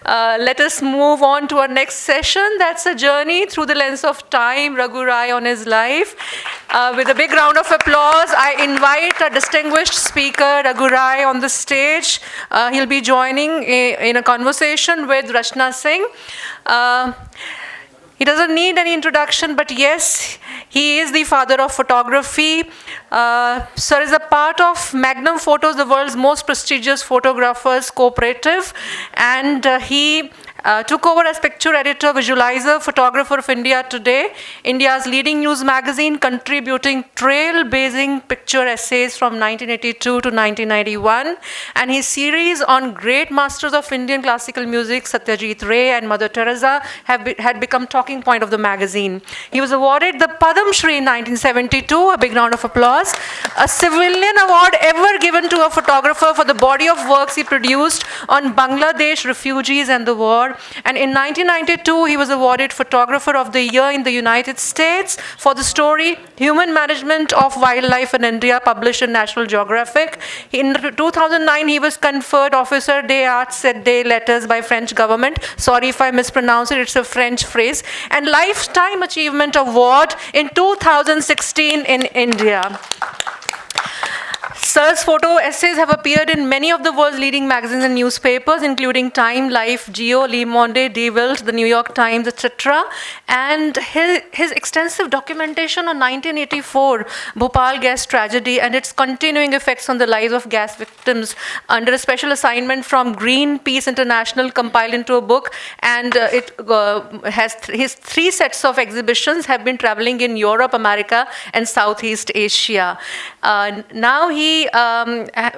Let us move on to our next session. That's a journey through the lens of time, Raghu Rai on his life. With a big round of applause, I invite our distinguished speaker, Raghu Rai, on the stage. He'll be joining in a conversation with Rachna Singh. He doesn't need any introduction, but yes, he is the father of photography. Sir is a part of Magnum Photos, the world's most prestigious photographers cooperative, and he took over as picture editor, visualizer, photographer of India Today, India's leading news magazine, contributing trailblazing picture essays from 1982 to 1991. And his series on great masters of Indian classical music, Satyajit Ray and Mother Teresa, had become talking point of the magazine. He was awarded the Padam Shri in 1972, a big round of applause, a civilian award ever given to a photographer for the body of works he produced on Bangladesh refugees and the war. And in 1992, he was awarded Photographer of the Year in the United States for the story Human Management of Wildlife in India, published in National Geographic. In 2009, he was conferred Officer des Arts et des Lettres by French government. Sorry if I mispronounce it, it's a French phrase. And Lifetime Achievement Award in 2016 in India. Sir's photo essays have appeared in many of the world's leading magazines and newspapers, including Time, Life, Geo, Le Monde, Die Welt, the New York Times, etc. And his extensive documentation on 1984 Bhopal gas tragedy and its continuing effects on the lives of gas victims under a special assignment from Greenpeace International compiled into a book. And it has his 3 sets of exhibitions have been traveling in Europe, America, and Southeast Asia. Now he,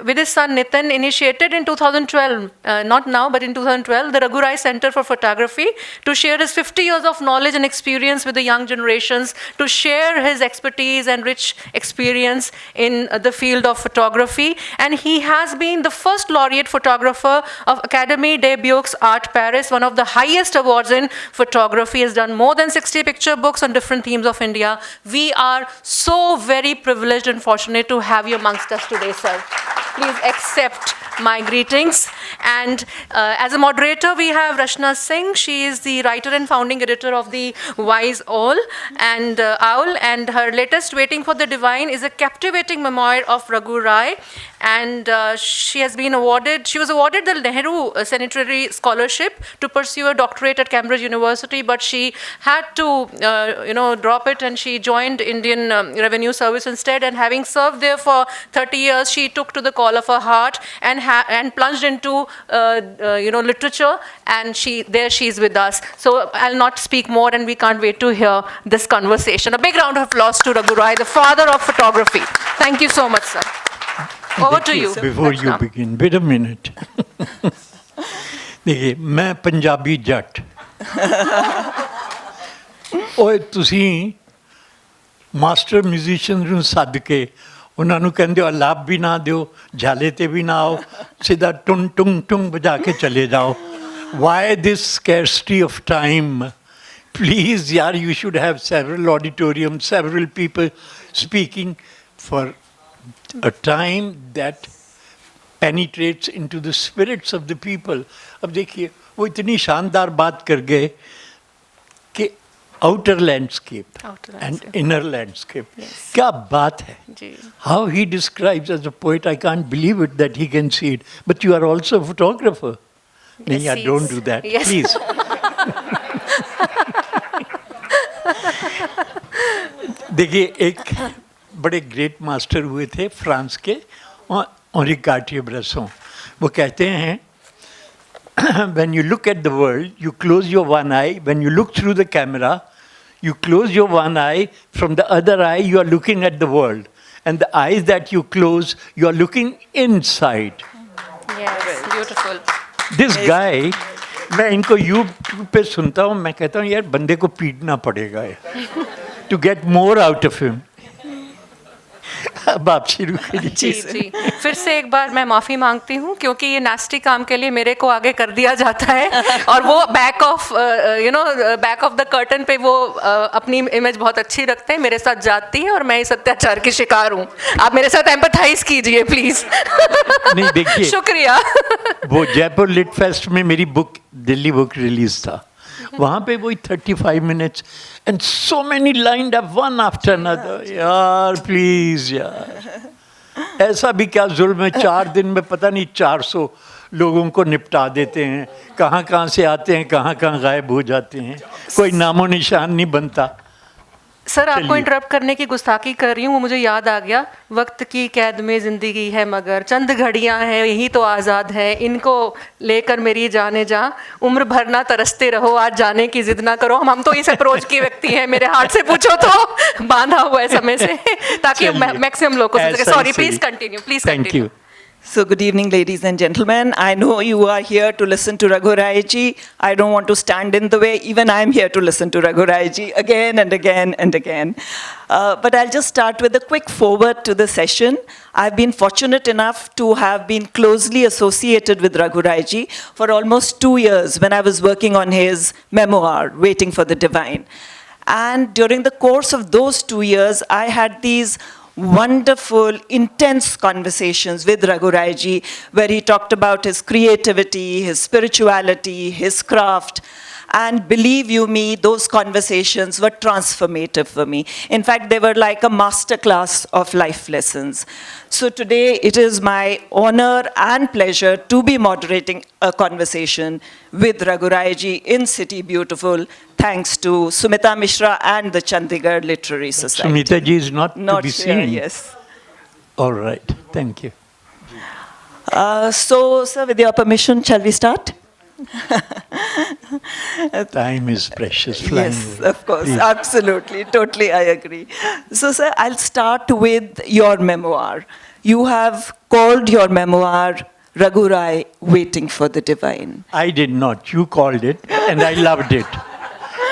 with his son Nitin, initiated in 2012, not now, but in 2012, the Raghu Rai Center for Photography to share his 50 years of knowledge and experience with the young generations, to share his expertise and rich experience in the field of photography. And he has been the first laureate photographer of Académie des Beaux-Arts Paris, one of the highest awards in photography. He has done more than 60 picture books on different themes of India. We are so very privileged and fortunate to have you amongst us today, sir. Please accept my greetings. And as a moderator, we have Rachna Singh. She is the writer and founding editor of the Wise Owl, and her latest, Waiting for the Divine, is a captivating memoir of Raghu Rai. And she was awarded the Nehru Sanitary Scholarship to pursue a doctorate at Cambridge University, but she had to, drop it, and she joined Indian Revenue Service instead. And having served there for 30 years, she took to the call of her heart and plunged into, literature. And she's with us. So I'll not speak more, and we can't wait to hear this conversation. A big round of applause to Raghu Rai, the father of photography. Thank you so much, sir. Over to you. Before you begin, wait a minute. देखिए, मैं पंजाबी जट ओए तुसी master musician ਨੂੰ ਸੱਦ ਕੇ ਉਹਨਾਂ ਨੂੰ ਕਹਿੰਦੇ ਹੋ ਲਾਭ ਵੀ ਨਾ ਦਿਓ ਝਾਲੇ ਤੇ ਵੀ ਨਾ ਆਓ ਸਿੱਧਾ ਟੁੰਗ ਟੁੰਗ ਟੁੰਗ ਵਜਾ ਕੇ ਚਲੇ ਜਾਓ why this scarcity of time? Please, yaar, you should have several auditoriums, several people speaking for a time that penetrates into the spirits of the people. अब देखिए वो इतनी शानदार बात कर गए कि outer landscape and inner landscape. Yes. क्या बात है? जी. How he describes as a poet, I can't believe it that he can see it. But you are also a photographer. Yes, नहीं, don't do that, yes. please. देखिए एक बड़े great master हुए थे France के Henri Cartier-Bresson. वो कहते हैं when you look at the world, you close your one eye. When you look through the camera, you close your one eye. From the other eye, you are looking at the world. And the eyes that you close, you are looking inside. Yes, beautiful. This guy, मैं इनको YouTube पे सुनता हूँ, मैं कहता हूँ यार बंदे को पीटना पड़ेगा to get more out of him. अब आप शुरू करिए। जी जी, फिर से एक बार मैं माफ़ी मांगती हूँ क्योंकि ये नास्टी काम के लिए मेरे को आगे कर दिया जाता है और वो back of back of the curtain पे वो अपनी इमेज बहुत अच्छी रखते हैं, मेरे साथ जाती है और मैं इस अत्याचार की शिकार हूँ। आप मेरे साथ एम्पथाइज कीजिए प्लीज। नहीं देखिए, शुक्रिया। वो जयपुर लिट फेस्ट में मेरी बुक दिल्ली बुक रिलीज था, वहाँ पे वही 35 minutes and so many line up one after another. यार प्लीज यार, ऐसा भी क्या जुल्म है, 4 दिन में पता नहीं 400 लोगों को निपटा देते हैं, कहाँ कहाँ से आते हैं, कहाँ कहाँ गायब हो जाते हैं, कोई नामो निशान नहीं बनता। सर आपको चलिए। इंटरप्ट करने की गुस्ताखी कर रही हूँ, वो मुझे याद आ गया। वक्त की कैद में ज़िंदगी है मगर चंद घड़ियाँ हैं यही तो आज़ाद है, इनको लेकर मेरी जाने जा, उम्र भर ना तरसते रहो, आज जाने की जिद ना करो। हम तो इस अप्रोच की व्यक्ति हैं, मेरे हार्ट से पूछो तो बांधा हुआ है समय से, ताकि मैक्सिमम लोग को समझ सके। Sorry, please continue, please thank continue. You. So good evening, ladies and gentlemen. I know you are here to listen to Raghu Rai ji. I don't want to stand in the way. Even I'm here to listen to Raghu Rai ji again and again and again. But I'll just start with a quick forward to the session. I've been fortunate enough to have been closely associated with Raghu Rai ji for almost 2 years when I was working on his memoir, Waiting for the Divine. And during the course of those 2 years, I had these wonderful, intense conversations with Raghu Rai ji, where he talked about his creativity, his spirituality, his craft. And believe you me, those conversations were transformative for me. In fact, they were like a masterclass of life lessons. So today, it is my honor and pleasure to be moderating a conversation with Raghu Rai ji in City Beautiful, thanks to Sumita Mishra and the Chandigarh Literary Society. Sumita ji is not to be here, seen. yes. All right, thank you. So, sir, with your permission, shall we start? Time is precious, flying Yes, away. of course, Please. absolutely, totally, I agree. So, sir, I'll start with your memoir. You have called your memoir Raghu Rai, Waiting for the Divine. I did not. You called it, and I loved it.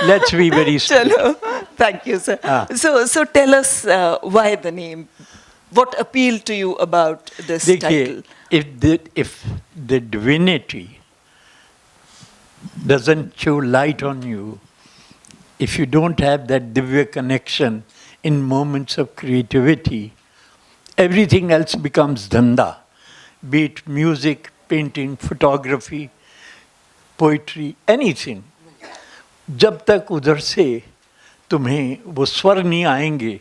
Let's be very straight. Chalo. Thank you, sir. Ah. So tell us why the name. What appealed to you about this title? देखिए, if the divinity doesn't show light on you, if you don't have that divya connection in moments of creativity, everything else becomes dhanda. Be it music, painting, photography, poetry, anything. जब तक उधर से तुम्हें वो स्वर नहीं आएंगे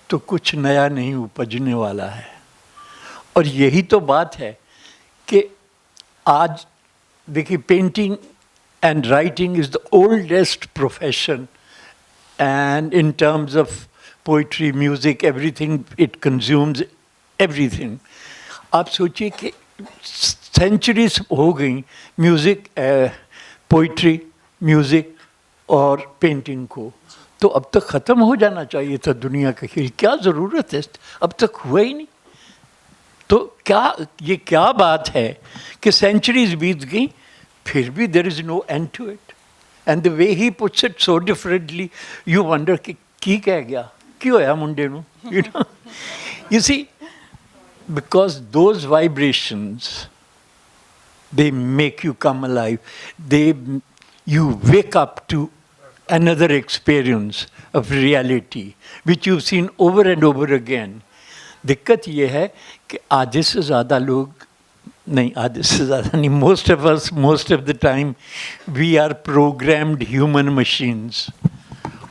तो कुछ नया नहीं उपजने वाला है। और यही तो बात है कि आज देखिए, painting and writing is the oldest profession, and in terms of poetry, music, everything, it consumes everything. आप सोचिए कि सेंचुरीज हो गई म्यूज़िक, पोइट्री, म्यूज़िक और पेंटिंग को, तो अब तक ख़त्म हो जाना चाहिए था दुनिया का खेल। क्या ज़रूरत है, अब तक हुआ ही नहीं। तो ये क्या बात है कि सेंचुरीज बीत गई फिर भी there is no end to it. And the way he puts it so differently, you wonder कि की कह गया, की होया मुंडे नूं, you know. You see, because those vibrations, they make you come alive. You wake up to another experience of reality, which you've seen over and over again. दिक्कत ये है कि आधे से ज़्यादा लोग नहीं, आधे से ज़्यादा नहीं, most of us, most of the time, we are programmed human machines.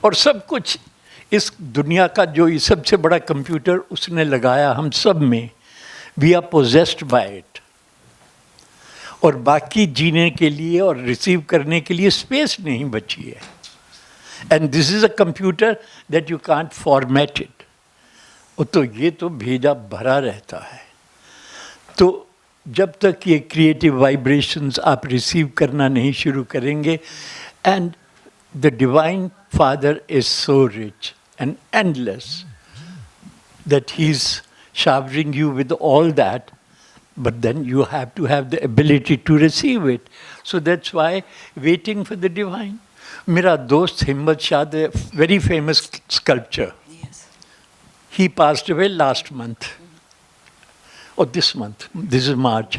और सब कुछ इस दुनिया का जो ये सबसे बड़ा कंप्यूटर उसने लगाया हम सब में, we are possessed by it. और बाकी जीने के लिए और रिसीव करने के लिए स्पेस नहीं बची है. And this is a computer that you can't format it. तो ये तो भेजा भरा रहता है. तो जब तक ये क्रिएटिव वाइब्रेशंस आप रिसीव करना नहीं शुरू करेंगे, and the divine father is so rich and endless that he's showering you with all that, but then you have to have the ability to receive it. So that's why waiting for the divine. मेरा दोस्त हिम्मत Shah, the very famous sculptor, He passed away last month, or this month. This is March.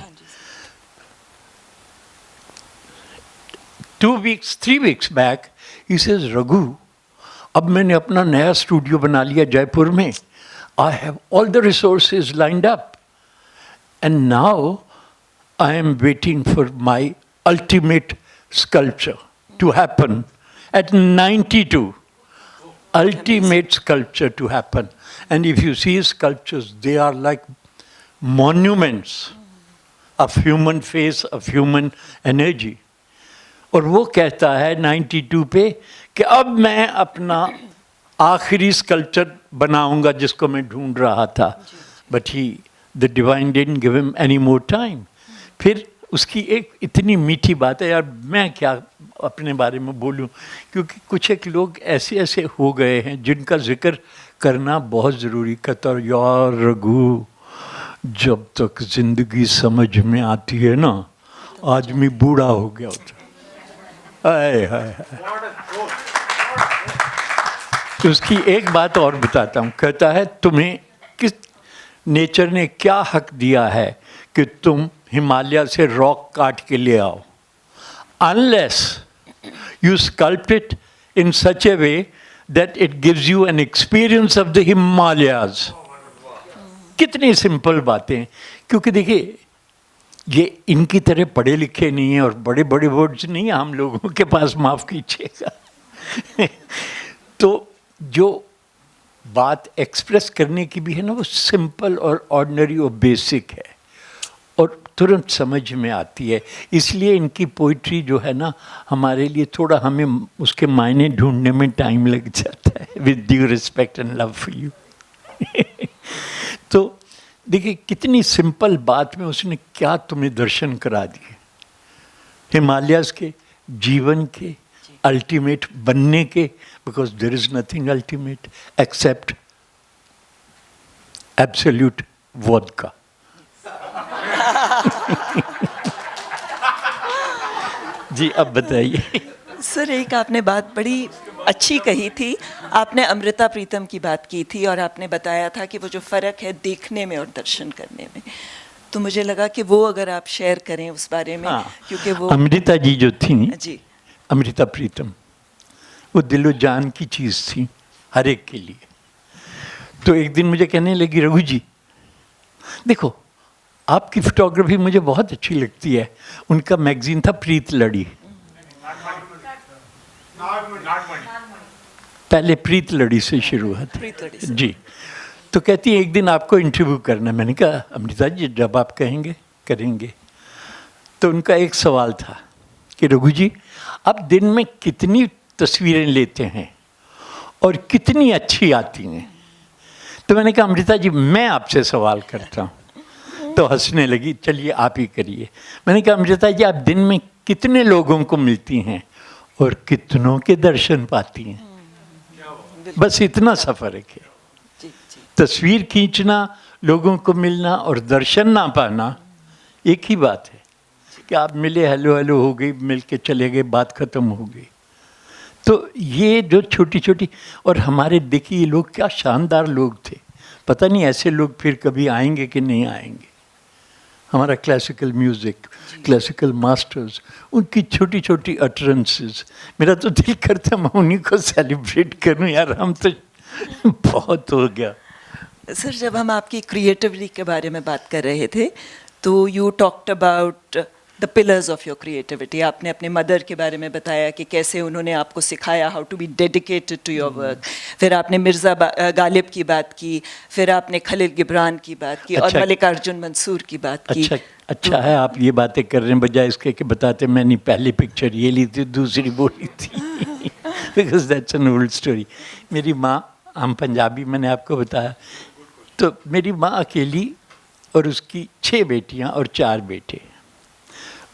3 weeks back, he says, Raghu, अब मैंने अपना नया studio बना लिया जयपुर में. I have all the resources lined up. And now I am waiting for my ultimate sculpture to happen at 92. Ultimate sculpture to happen. And if you see sculptures, they are like monuments of human face, of human energy. और वो कहता है 92 पे कि अब मैं अपना आखिरी स्कल्पचर बनाऊंगा जिसको मैं ढूंढ रहा था. But he the divine didn't give him any more time. फिर उसकी एक इतनी मीठी बात है यार, मैं क्या अपने बारे में बोलूं, क्योंकि कुछ एक लोग ऐसे ऐसे हो गए हैं जिनका जिक्र करना बहुत ज़रूरी. कहता यार रघु, जब तक जिंदगी समझ में आती है ना, आदमी बूढ़ा हो गया होता. हाय हाय तो उसकी एक बात और बताता हूँ. कहता है तुम्हें किस नेचर ने क्या हक दिया है कि तुम हिमालय से रॉक काट के ले आओ, unless you sculpt it in such A way that it gives you an experience of the Himalayas. कितनी सिंपल बातें. क्योंकि देखिए, ये इनकी तरह पढ़े लिखे नहीं है और बड़े बड़े वर्ड्स नहीं है हम लोगों के पास, माफ़ कीजिएगा. तो जो बात एक्सप्रेस करने की भी है ना, वो सिंपल और ऑर्डिनरी और बेसिक है और तुरंत समझ में आती है. इसलिए इनकी पोइट्री जो है ना, हमारे लिए थोड़ा, हमें उसके मायने ढूंढने में टाइम लग जाता है. With due respect and love for you. तो देखिए कितनी सिंपल बात में उसने क्या तुम्हें दर्शन करा दिए, हिमालयस के, जीवन के, अल्टीमेट बनने के. Because there is nothing ultimate except absolute vodka. जी अब बताइए. सर, एक आपने बात बड़ी अच्छी कही थी. आपने अमृता प्रीतम की बात की थी और आपने बताया था कि वो जो फ़र्क है देखने में और दर्शन करने में, तो मुझे लगा कि वो अगर आप शेयर करें उस बारे में. हाँ, क्योंकि वो अमृता जी जो थी जी, अमृता प्रीतम, वो दिलो जान की चीज़ थी हर एक के लिए. तो एक दिन मुझे कहने लगी, रघु जी देखो, आपकी फोटोग्राफी मुझे बहुत अच्छी लगती है. उनका मैगजीन था प्रीत लड़ी, पहले प्रीत लड़ी से शुरुआत जी. तो कहती है एक दिन आपको इंटरव्यू करना. मैंने कहा अमृता जी जब आप कहेंगे करेंगे. तो उनका एक सवाल था कि रघु जी आप दिन में कितनी तस्वीरें लेते हैं और कितनी अच्छी आती हैं. तो मैंने कहा अमृता जी मैं आपसे सवाल करता हूँ. तो हंसने लगी. चलिए आप ही करिए. मैंने कहा अमृता जी आप दिन में कितने लोगों को मिलती हैं और कितनों के दर्शन पाती हैं. बस इतना सा फर्क है. तस्वीर खींचना, लोगों को मिलना और दर्शन ना पाना एक ही बात है. कि आप मिले, हेलो हेलो हो गई, मिल के चले गए, बात खत्म हो गई. तो ये जो छोटी छोटी, और हमारे देखिए ये लोग क्या शानदार लोग थे. पता नहीं ऐसे लोग फिर कभी आएंगे कि नहीं आएंगे. हमारा क्लासिकल म्यूज़िक, क्लासिकल मास्टर्स, उनकी छोटी छोटी अटरेंसेस, मेरा तो दिल करता है मैं उन्हीं को सेलिब्रेट करूं. यार हम तो बहुत हो गया. सर, जब हम आपकी क्रिएटिविटी के बारे में बात कर रहे थे तो you talked about the pillars of your creativity. आपने अपने मदर के बारे में बताया कि कैसे उन्होंने आपको सिखाया how to be dedicated to your work. फिर आपने मिर्ज़ा गालिब की बात की, फिर आपने खलील गिब्रान की बात की, और मल्लिकार्जुन मंसूर की बात की. अच्छा है आप ये बातें कर रहे हैं, बजाय इसके कि बताते मैंने पहली पिक्चर ये ली थी, दूसरी बोली थी. Because that's an old story. मेरी माँ, हम पंजाबी, मैंने आपको बताया, तो मेरी माँ अकेली और उसकी 6 बेटियाँ और 4 बेटे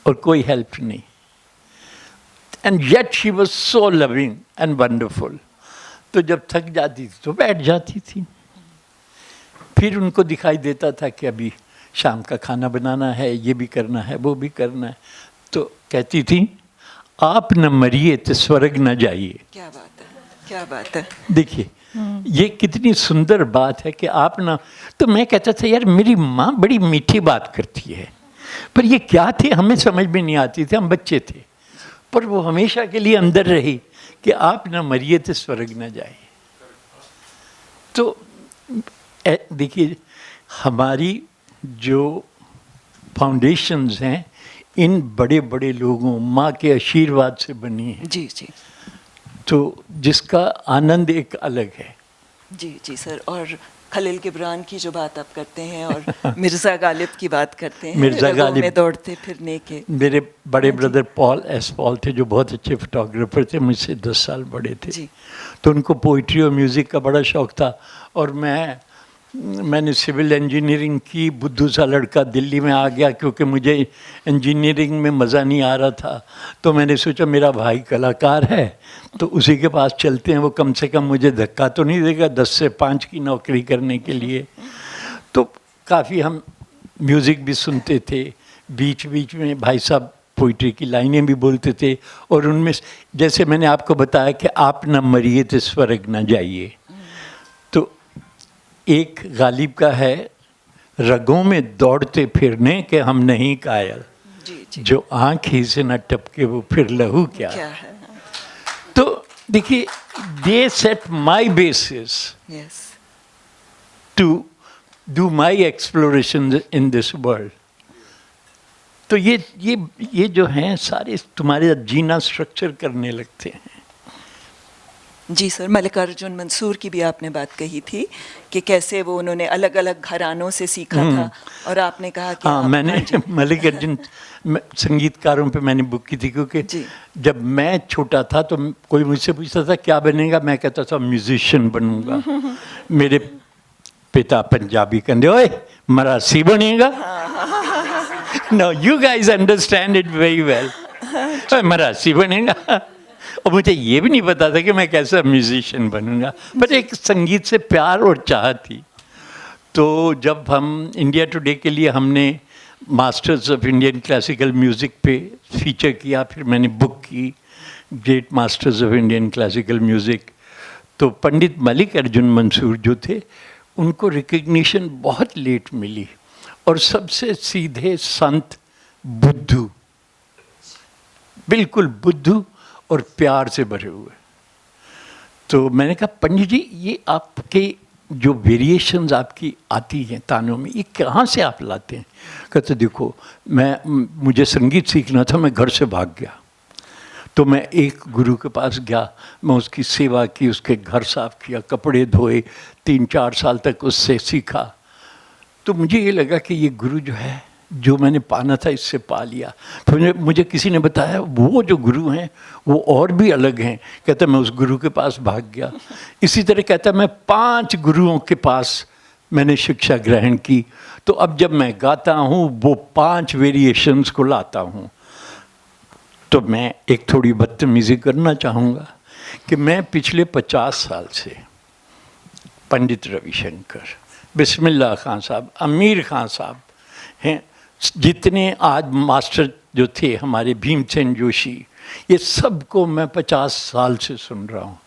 और कोई हेल्प नहीं. And yet she was so loving and wonderful. तो जब थक जाती थी तो बैठ जाती थी. फिर उनको दिखाई देता था कि अभी शाम का खाना बनाना है, ये भी करना है, वो भी करना है. तो कहती थी आप न मरिए तो स्वर्ग न जाइए. क्या बात है, क्या बात है. देखिए ये कितनी सुंदर बात है कि आप ना, तो मैं कहता था यार मेरी माँ बड़ी मीठी बात करती है, पर ये क्या थे हमें समझ में नहीं आती थी, हम बच्चे थे, पर वो हमेशा के लिए अंदर रही कि आप ना मरिए तो स्वर्ग न जाए। तो देखिए हमारी जो फाउंडेशंस हैं इन बड़े बड़े लोगों, माँ के आशीर्वाद से बनी है, जी जी तो जिसका आनंद एक अलग है। जी जी सर। और खलील गिबरान की जो बात आप करते हैं और मिर्ज़ा गालिब की बात करते हैं, मिर्ज़ा रगों गालिब में दौड़ते फिरने के, मेरे बड़े ब्रदर पॉल थे जो बहुत अच्छे फोटोग्राफर थे, मुझसे 10 साल बड़े थे जी। तो उनको पोइट्री और म्यूज़िक का बड़ा शौक़ था। और मैंने सिविल इंजीनियरिंग की, बुद्धू सा लड़का दिल्ली में आ गया क्योंकि मुझे इंजीनियरिंग में मज़ा नहीं आ रहा था, तो मैंने सोचा मेरा भाई कलाकार है तो उसी के पास चलते हैं, वो कम से कम मुझे धक्का तो नहीं देगा 10 से 5 की नौकरी करने के लिए। तो काफ़ी हम म्यूज़िक भी सुनते थे, बीच बीच में भाई साहब पोइट्री की लाइनें भी बोलते थे, और उनमें जैसे मैंने आपको बताया कि आप न मरिए तो स्वर्ग न जाइए, तो एक गालिब का है, रगों में दौड़ते फिरने के हम नहीं कायल, जी जी जो आँख ही से न टपके वो फिर लहू क्या है। तो देखिए they set my basis yes to do my exploration in this world. तो ये जो हैं सारे तुम्हारे जीना स्ट्रक्चर करने लगते हैं। जी सर। मल्लिकार्जुन मंसूर की भी आपने बात कही थी कि कैसे वो उन्होंने अलग अलग घरानों से सीखा था, और आपने कहा कि हाँ, मैंने मल्लिकार्जुन संगीतकारों पे मैंने बुक की थी, क्योंकि जब मैं छोटा था तो कोई मुझसे पूछता था क्या बनेगा, मैं कहता था म्यूजिशियन बनूंगा। मेरे पिता पंजाबी कहते ओए मरासी बनेगा। No you guys understand it very well, मरासी बनेगा। और मुझे ये भी नहीं पता था कि मैं कैसा म्यूजिशियन बनूंगा, पर एक संगीत से प्यार और चाह थी। तो जब हम इंडिया टुडे के लिए हमने masters of Indian classical music pay feature किया, फिर मैंने बुक की great masters of Indian classical music, तो पंडित मल्लिकार्जुन मंसूर जो थे उनको रिकग्निशन बहुत लेट मिली, और सबसे सीधे संत बुद्धू, बिल्कुल बुद्धू और प्यार से भरे हुए। तो मैंने कहा पंडित जी ये आपके जो वेरिएशंस आपकी आती हैं तानों में, ये कहाँ से आप लाते हैं? कहते देखो मुझे संगीत सीखना था, मैं घर से भाग गया, तो मैं एक गुरु के पास गया, मैं उसकी सेवा की, उसके घर साफ किया, कपड़े धोए, 3-4 साल तक उससे सीखा। तो मुझे ये लगा कि ये गुरु जो है, जो मैंने पाना था इससे पा लिया। फिर मुझे किसी ने बताया वो जो गुरु हैं वो और भी अलग हैं। कहता मैं उस गुरु के पास भाग गया। इसी तरह कहता मैं 5 गुरुओं के पास मैंने शिक्षा ग्रहण की, तो अब जब मैं गाता हूँ वो 5 वेरिएशंस को लाता हूँ। तो मैं एक थोड़ी बदतमीजी करना चाहूँगा कि मैं पिछले 50 साल से पंडित रविशंकर, बिस्मिल्लाह खान साहब, अमीर खान साहब हैं, जितने आज मास्टर जो थे हमारे भीमसेन जोशी, ये सब को मैं 50 साल से सुन रहा हूँ।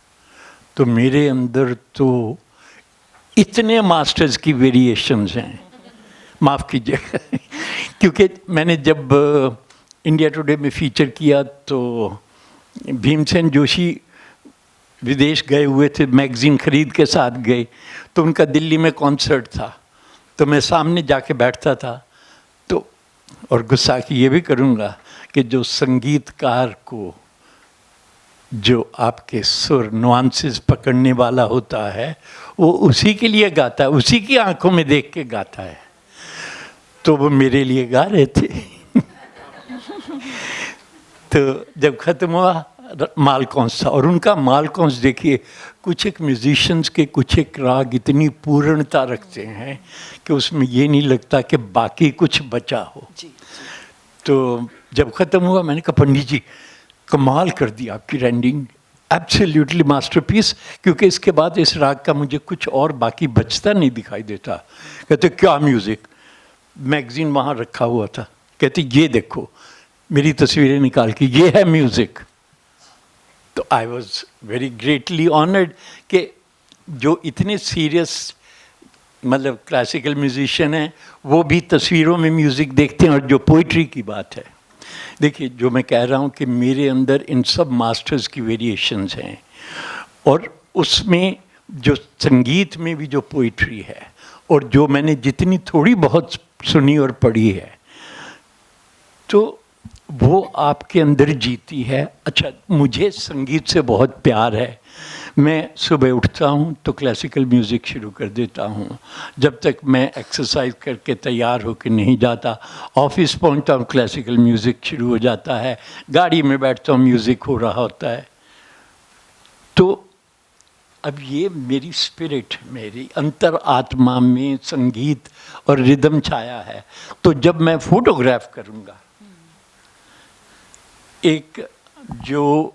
तो मेरे अंदर तो इतने मास्टर्स की वेरिएशंस हैं, माफ़ कीजिएगा क्योंकि मैंने जब इंडिया टुडे में फीचर किया तो भीमसेन जोशी विदेश गए हुए थे, मैगज़ीन ख़रीद के साथ गए, तो उनका दिल्ली में कॉन्सर्ट था, तो मैं सामने जाके बैठता था। तो और गुस्सा की ये भी करूँगा कि जो संगीतकार को जो आपके सुर नुआंसेस पकड़ने वाला होता है वो उसी के लिए गाता है, उसी की आंखों में देख के गाता है। तो वो मेरे लिए गा रहे थे तो जब ख़त्म हुआ मालकौंस था, और उनका मालकौंस देखिए, कुछ एक म्यूजिशियंस के कुछ एक राग इतनी पूर्णता रखते हैं कि उसमें ये नहीं लगता कि बाकी कुछ बचा हो। तो जब ख़त्म हुआ मैंने कहा पंडित जी कमाल कर दी आपकी रेंडिंग, एब्सोल्युटली मास्टरपीस, क्योंकि इसके बाद इस राग का मुझे कुछ और बाकी बचता नहीं दिखाई देता। कहते क्या म्यूज़िक, मैगज़ीन वहाँ रखा हुआ था, कहते ये देखो, मेरी तस्वीरें निकाल के, ये है म्यूज़िक। तो I was very greatly honoured कि जो इतने सीरियस मतलब क्लासिकल म्यूजिशियन हैं, वो भी तस्वीरों में म्यूज़िक देखते हैं। और जो पोइट्री की बात है, देखिए जो मैं कह रहा हूँ कि मेरे अंदर इन सब मास्टर्स की वेरिएशंस हैं, और उसमें जो संगीत में भी जो पोइट्री है, और जो मैंने जितनी थोड़ी बहुत सुनी और पढ़ी है, तो वो आपके अंदर जीती है। अच्छा, मुझे संगीत से बहुत प्यार है। मैं सुबह उठता हूँ तो क्लासिकल म्यूज़िक शुरू कर देता हूँ, जब तक मैं एक्सरसाइज करके तैयार होकर नहीं जाता। ऑफिस पहुँचता हूँ, क्लासिकल म्यूज़िक शुरू हो जाता है। गाड़ी में बैठता हूँ, म्यूज़िक हो रहा होता है। तो अब ये मेरी स्पिरिट, मेरी अंतर आत्मा में संगीत और रिदम छाया है। तो जब मैं फोटोग्राफ करूँगा, एक जो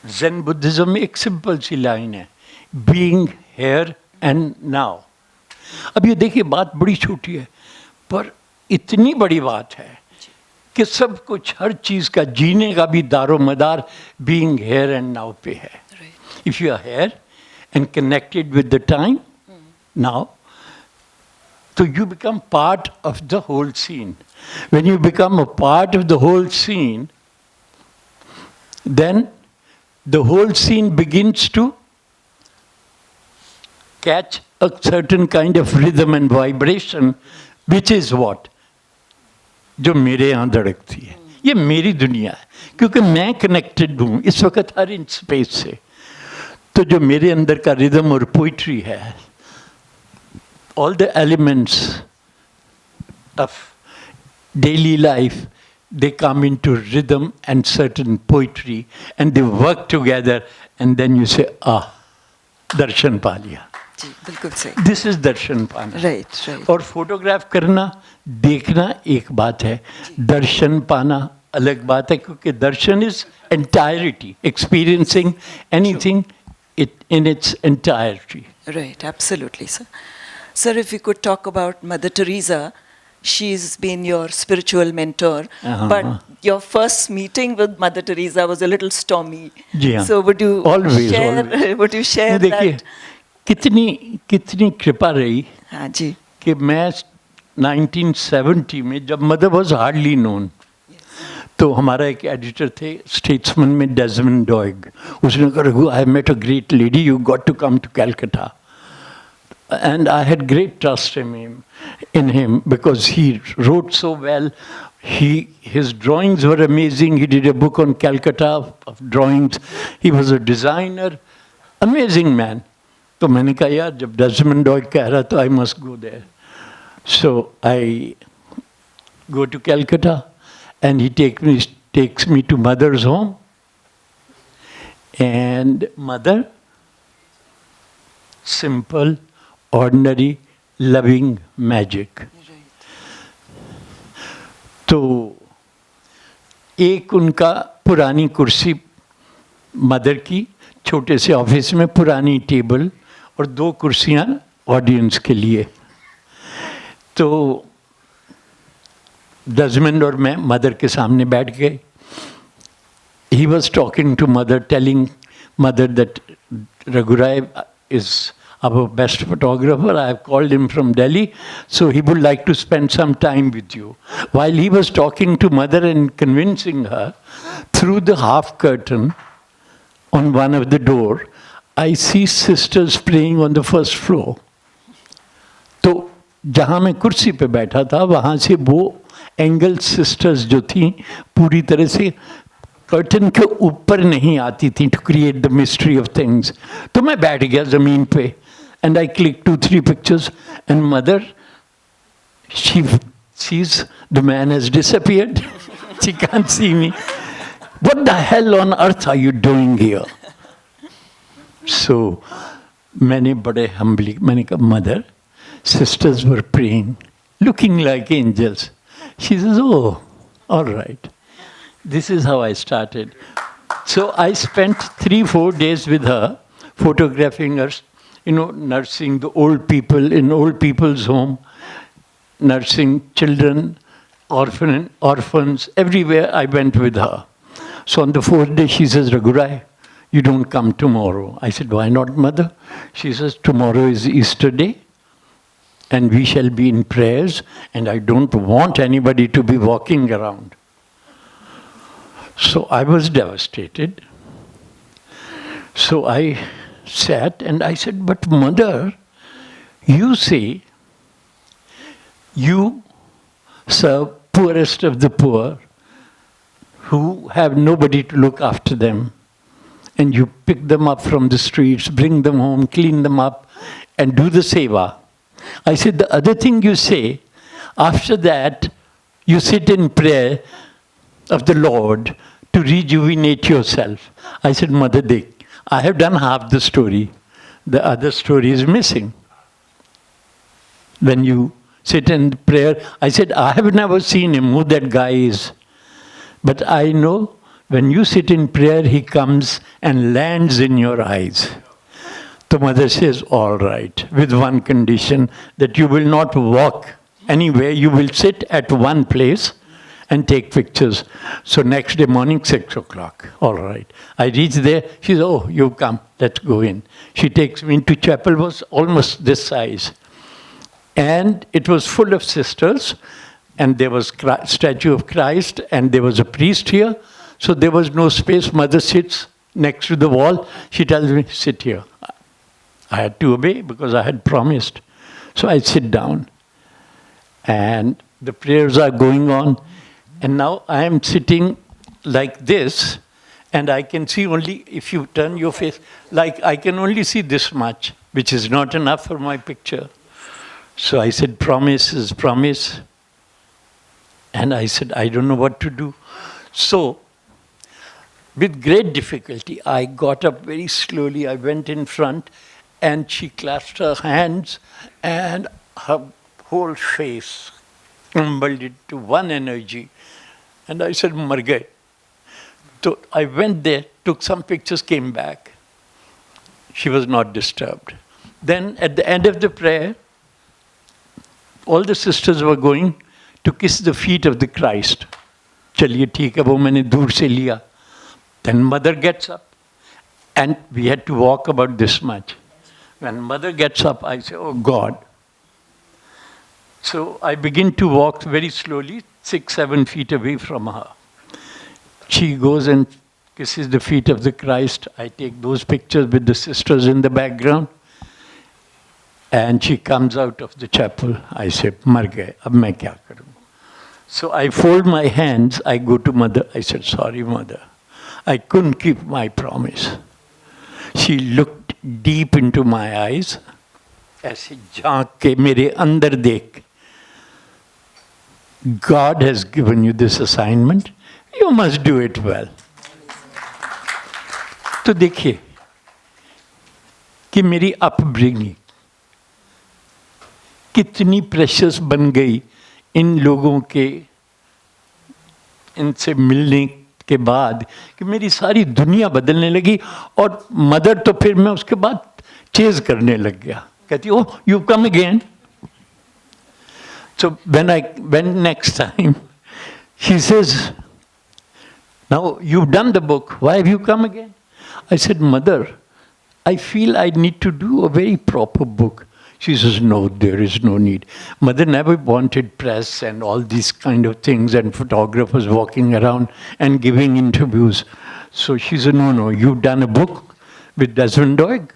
ज़ेन बुद्धिज़्म में एक सिंपल सी लाइन है, बीइंग हेयर एंड नाउ। अब ये देखिए, बात बड़ी छोटी है पर इतनी बड़ी बात है कि सब कुछ, हर चीज़ का जीने का भी दारोमदार बीइंग हेयर एंड नाउ पे है। If you are here and connected with the time now, so you become part of the whole scene. When you become a part of the whole scene, then the whole scene begins to catch a certain kind of rhythm and vibration, which is what? जो मेरे यहाँ धड़कती है। ये मेरी दुनिया है, क्योंकि मैं कनेक्टेड हूँ इस वक्त हर इंच स्पेस से। तो जो मेरे अंदर का रिदम और पोइट्री है, all the elements of daily life, they come into rhythm and certain poetry and they work together, and then you say, darshan पा लिया। जी, बिल्कुल सही। This is darshan पाना। Right, right. और फोटोग्राफ करना, देखना एक बात है, दर्शन पाना अलग बात है, क्योंकि दर्शन is entirety, experiencing anything in its entirety. Right, absolutely, sir. Sir, if we could talk about Mother Teresa, she's been your spiritual mentor, but your first meeting with Mother Teresa was a little stormy. जी हाँ, So would you always, share? always. Would you share देखिए, that? कितनी कृपा रही हाँ जी। कि मैं 1970 में, जब मदर वॉज हार्डली नोन, तो हमारा एक एडिटर थे स्टेट्समैन में, डेजमंड डॉयग। उसने कहा, Raghu, I met a great lady, you got to come to Calcutta. And I had great trust in him because he wrote so well. His drawings were amazing. He did a book on Calcutta of drawings. He was a designer, amazing man. तो मैंने कहा, यार जब Desmond डॉयग कह रहा तो I must go there. So I go to Calcutta and he takes me to mother's home. And mother, simple, ordinary, loving magic. तो एक उनका पुरानी कुर्सी, मदर की छोटे से ऑफिस में पुरानी टेबल और 2 कुर्सियां ऑडियंस के लिए। तो डेजमंड और मैं मदर के सामने बैठ गए। He was talking to mother, telling mother that Raghurai is our best photographer. I have called him from Delhi, so he would like to spend some time with you. While he was talking to mother and convincing her, through the half curtain on one of the door, I see sisters praying on the first floor. तो जहाँ मैं कुर्सी पे बैठा था, वहाँ से वो एंगल सिस्टर्स जो थी, पूरी तरह से कर्टन के ऊपर नहीं आती थी, to create the mystery of things. तो मैं बैठ गया ज़मीन पे, and I clicked 2-3 pictures, and mother, she sees the man has disappeared. She can't see me. What the hell on earth are you doing here? So, मैंने बड़े humbly, मैंने कहा, mother, sisters were praying, looking like angels. She says, oh, all right. This is how I started. So I spent 3-4 days with her, photographing her, nursing the old people in old people's home, nursing children, orphans, everywhere I went with her. So on the 4th day, she says, Raghurai, you don't come tomorrow. I said, why not, Mother? She says, tomorrow is Easter Day, and we shall be in prayers, and I don't want anybody to be walking around. So I was devastated. So I sat and I said, but Mother, you say you serve poorest of the poor who have nobody to look after them, and you pick them up from the streets, bring them home, clean them up, and do the seva. I said, the other thing you say, after that, you sit in prayer of the Lord to rejuvenate yourself. I said, Mother, I have done half the story. The other story is missing. When you sit in prayer, I said, I have never seen him, who that guy is. But I know when you sit in prayer, he comes and lands in your eyes. The mother says, all right, with one condition, that you will not walk anywhere. You will sit at one place and take pictures. So next day morning, 6 o'clock. All right. I reach there. She says, oh, you come. Let's go in. She takes me into chapel. Was almost this size. And it was full of sisters. And there was statue of Christ. And there was a priest here. So there was no space. Mother sits next to the wall. She tells me, sit here. I had to obey because I had promised. So I sit down. And the prayers are going on. And now I am sitting like this, and I can see only, if you turn your face, like I can only see this much, which is not enough for my picture. So I said, promise is promise. And I said, I don't know what to do. So, with great difficulty, I got up very slowly. I went in front, and she clasped her hands, and her whole face crumbled into one energy. And I said, Mar gaye. So I went there, took some pictures, came back. She was not disturbed. Then at the end of the prayer, all the sisters were going to kiss the feet of the Christ. Chaliye theek hai, wo maine dur se liya. Then mother gets up, and we had to walk about this much. When mother gets up, I say, oh God. So I begin to walk very slowly, 6-7 feet away from her. She goes and kisses the feet of the Christ. I take those pictures with the sisters in the background. And she comes out of the chapel. I say, Mar gaye, ab main kya karu? So I fold my hands. I go to mother. I said, sorry, mother. I couldn't keep my promise. She looked deep into my eyes. ऐसे झांक के मेरे अंदर देख. God has given you this assignment. You must do it well. तो देखिए कि मेरी अपब्रिंगिंग कितनी प्रेशियस बन गई इन लोगों के इनसे मिलने के बाद कि मेरी सारी दुनिया बदलने लगी. और मदर तो फिर मैं उसके बाद चेज करने लग गया. कहती oh you come again. So when I went next time, she says, now you've done the book, why have you come again? I said, Mother, I feel I need to do a very proper book. She says, no, there is no need. Mother never wanted press and all these kind of things and photographers walking around and giving interviews. So she said, no, you've done a book with Desmond Doig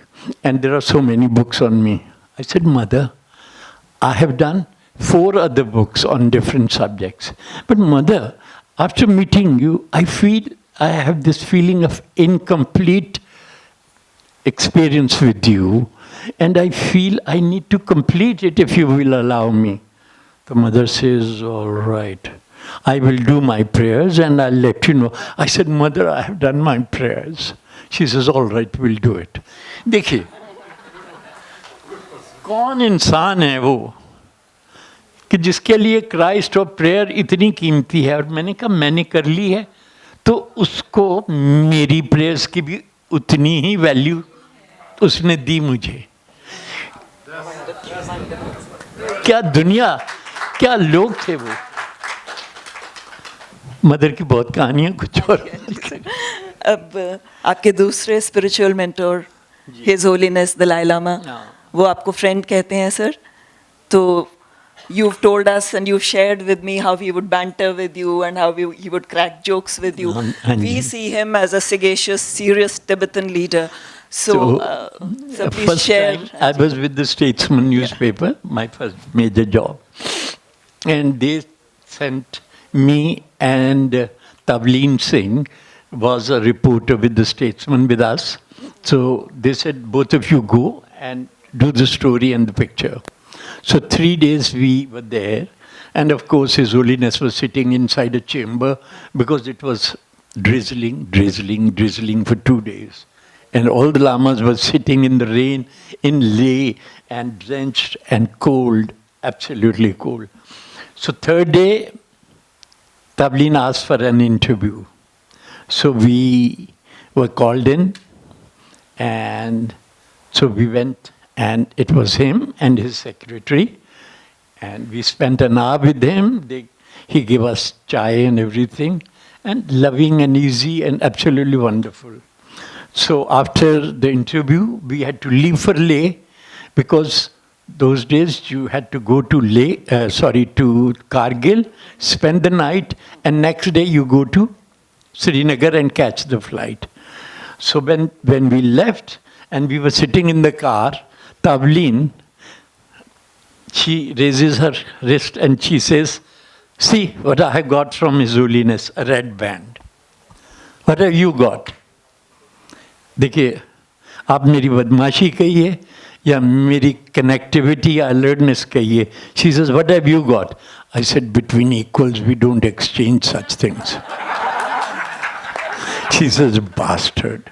and there are so many books on me. I said, Mother, I have done 4 other books on different subjects. But Mother, after meeting you, I have this feeling of incomplete experience with you, and I feel I need to complete it if you will allow me. The mother says, all right, I will do my prayers and I'll let you know. I said, Mother, I have done my prayers. She says, all right, we'll do it. देखिए, कौन इंसान है वो कि जिसके लिए Christ और prayer इतनी कीमती है. और मैंने कहा मैंने कर ली है तो उसको मेरी प्रेयर्स की भी उतनी ही वैल्यू उसने दी मुझे. क्या दुनिया, क्या लोग थे वो. मदर की बहुत कहानियां कुछ और. अब आपके दूसरे spiritual mentor his holiness Dalai Lama, वो आपको फ्रेंड कहते हैं सर. तो you've told us and you've shared with me how he would banter with you and how he would crack jokes with you. We see him as a sagacious, serious Tibetan leader. So please first share. time I was with the Statesman newspaper, my first major job. And they sent me and Tavleen Singh was a reporter with the Statesman with us. So they said, both of you go and do the story and the picture. So 3 days we were there, and of course His Holiness was sitting inside a chamber because it was drizzling for 2 days. And all the lamas were sitting in the rain, in lay, and drenched and cold, absolutely cold. So third day, Tavleen asked for an interview. So we were called in, and so we went, and it was him and his secretary, and we spent an hour with him. He gave us chai and everything, and loving and easy and absolutely wonderful. So after the interview, we had to leave for Leh, because those days you had to go to to Kargil, spend the night, and next day you go to Srinagar and catch the flight. So when we left and we were sitting in the car, Tavleen, she raises her wrist and she says, "See what I have got from His Holiness, a red band. What have you got?" देखिए, आप मेरी बदमाशी कहिए या मेरी connectivity या alertness कहिए. She says, "What have you got?" I said, "Between equals, we don't exchange such things." She says, "Bastard."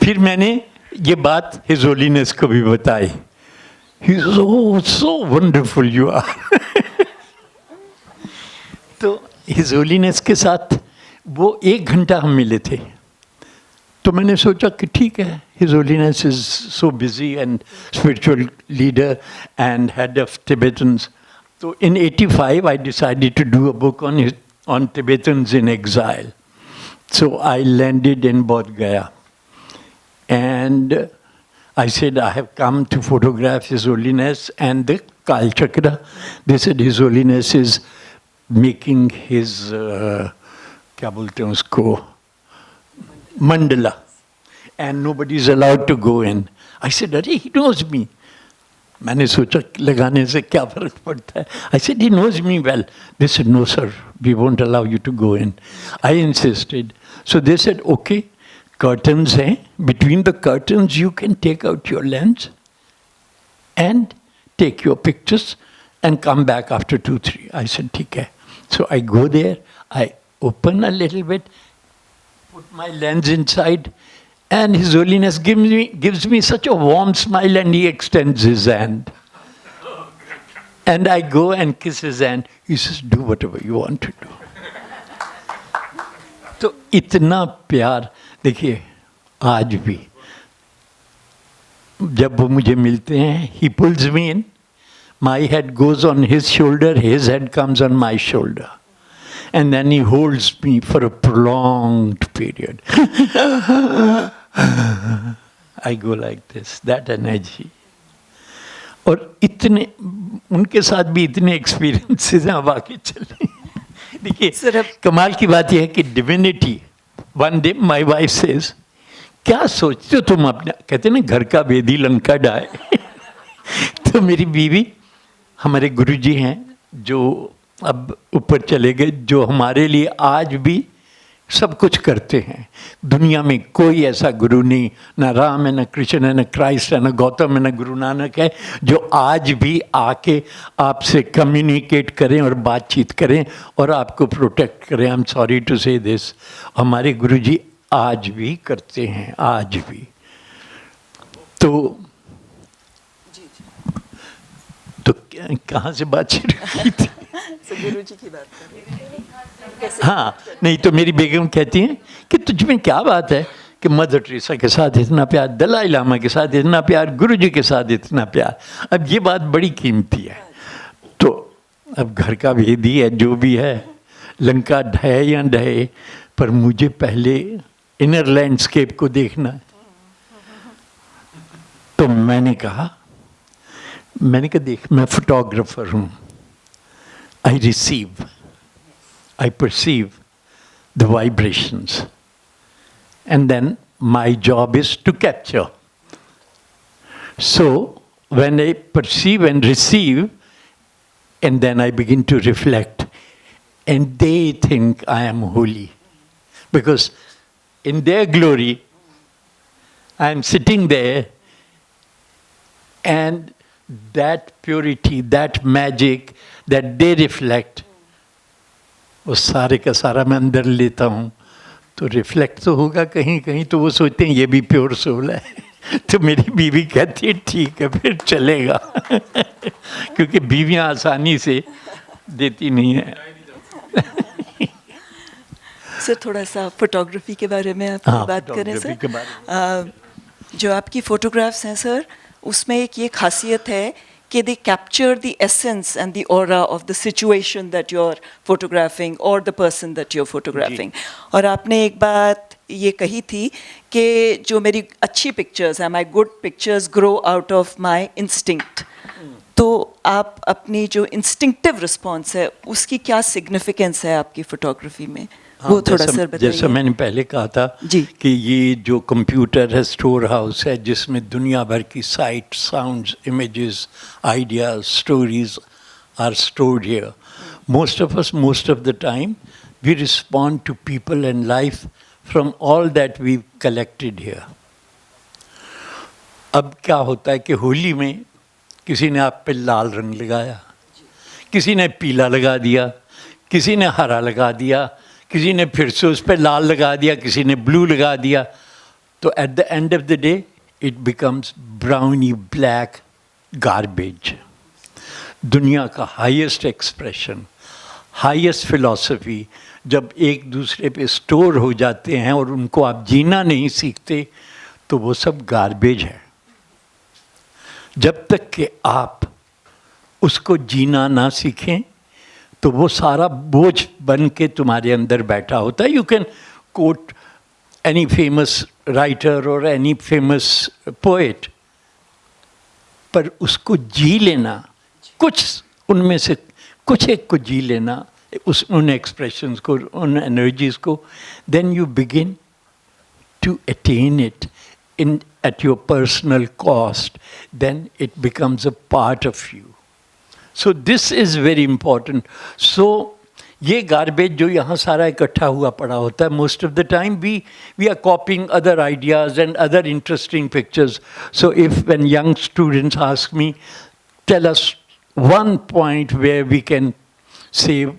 फिर मैंने ये बात His Holiness को भी बताई. He says, "Oh, so wonderful you are." तो His Holiness के साथ वो 1 घंटा हम मिले थे. तो मैंने सोचा कि ठीक है, His Holiness is so busy and spiritual leader and head of Tibetans. So in 85, I decided to do a book on Tibetans in exile. So I landed in Bodh Gaya. And I said, I have come to photograph His Holiness and the Kal Chakra. They said, His Holiness is making his, क्या बोलते हैं उसको, mandala. And nobody is allowed to go in. I said, "Arey, he knows me." मैंने सोचा लगाने से क्या फर्क पड़ता है. I said, "He knows me well." They said, "No, sir, we won't allow you to go in." I insisted. So they said, "Okay, curtains हैं. Between the curtains, you can take out your lens and take your pictures and come back after 2-3. I said, "ठीक है." So I go there. I open a little bit, put my lens inside, and His Holiness gives me such a warm smile, and he extends his hand. And I go and kiss his hand. He says, "Do whatever you want to do." तो इतना प्यार देखिए आज भी जब वो मुझे मिलते हैं, he pulls me in, my head goes on his shoulder, his head comes on my shoulder. And then he holds me for a prolonged period. I go like this, that energy. और इतने उनके साथ भी इतने experiences हैं, बाकी चले. देखिए कमाल की बात यह है कि divinity, one day my wife says, क्या सोचते हो तुम अपने, कहते ना घर का वेदी लंका डाय. तो मेरी बीवी, हमारे गुरुजी हैं जो अब ऊपर चले गए, जो हमारे लिए आज भी सब कुछ करते हैं. दुनिया में कोई ऐसा गुरु नहीं, न राम है, न कृष्ण है, न क्राइस्ट है, न गौतम है, न गुरु नानक है, जो आज भी आके आपसे कम्युनिकेट करें और बातचीत करें और आपको प्रोटेक्ट करें. आई एम सॉरी टू से दिस, हमारे गुरुजी आज भी करते हैं, आज भी. तो कहाँ से बातचीत की थी? गुरुजी की बात करें. हाँ, नहीं तो मेरी बेगम कहती हैं कि तुझ में क्या बात है कि मदर टेरेसा के साथ इतना प्यार, दलाई लामा के साथ इतना प्यार, गुरुजी के साथ इतना प्यार. अब ये बात बड़ी कीमती है. तो अब घर का भेदी है जो भी है, लंका ढहे या ढहे, पर मुझे पहले इनर लैंडस्केप को देखना है। तो मैंने कहा देख, मैं फोटोग्राफर हूँ, I receive, I perceive the vibrations, and then my job is to capture. So when I perceive and receive, and then I begin to reflect, and they think I am holy, because in their glory I am sitting there, and that purity, that magic that they reflect, वो सारे का सारा मैं अंदर लेता हूँ, तो reflect तो होगा कहीं कहीं, तो वो सोचते हैं ये भी प्योर सोल है. तो मेरी बीवी कहती है ठीक है फिर चलेगा. क्योंकि बीवियां आसानी से देती नहीं है. सर थोड़ा सा फोटोग्राफी के बारे में आप बात करें सर. फोटोग्राफी के बारे जो आपकी फोटोग्राफ्स हैं सर, उसमें एक ये खासियत है कि they capture the essence and the aura of the situation that you are photographing और the person that you are photographing. और आपने एक बात ये कही थी कि जो मेरी अच्छी पिक्चर्स हैं, my good pictures grow out of my instinct. तो आप अपनी जो इंस्टिंक्टिव रिस्पॉन्स है उसकी क्या सिग्निफिकेंस है आपकी फोटोग्राफी में, वो थोड़ा सर बताइए. जैसा मैंने पहले कहा था जी. कि ये जो कंप्यूटर है स्टोर हाउस है जिसमें दुनिया भर की sight, sounds, images, ideas, stories are stored here. Most of us, most of the time we respond to people and life from all that we've collected here. अब क्या होता है कि होली में किसी ने आप पे लाल रंग लगाया, किसी ने पीला लगा दिया, किसी ने हरा लगा दिया, किसी ने फिर से उस पर लाल लगा दिया, किसी ने ब्लू लगा दिया. तो at the end of the day it becomes brownie black garbage. दुनिया का हाईएस्ट एक्सप्रेशन, हाईएस्ट फिलॉसफी जब एक दूसरे पे स्टोर हो जाते हैं और उनको आप जीना नहीं सीखते तो वो सब गार्बेज है. जब तक कि आप उसको जीना ना सीखें तो वो सारा बोझ बन के तुम्हारे अंदर बैठा होता है. You can coat any famous writer और एनी फेमस पोएट, पर उसको जी लेना, कुछ उनमें से कुछ एक को जी लेना, उन एक्सप्रेशंस को, उन एनर्जीज को, then you begin to attain it in at your personal cost, then it becomes a part of you. So this is very important. So ये गार्बेज जो यहाँ सारा इकट्ठा हुआ पड़ा होता है, most of the time we are copying other ideas and other interesting pictures. So if when young students ask me, tell us one point where we can save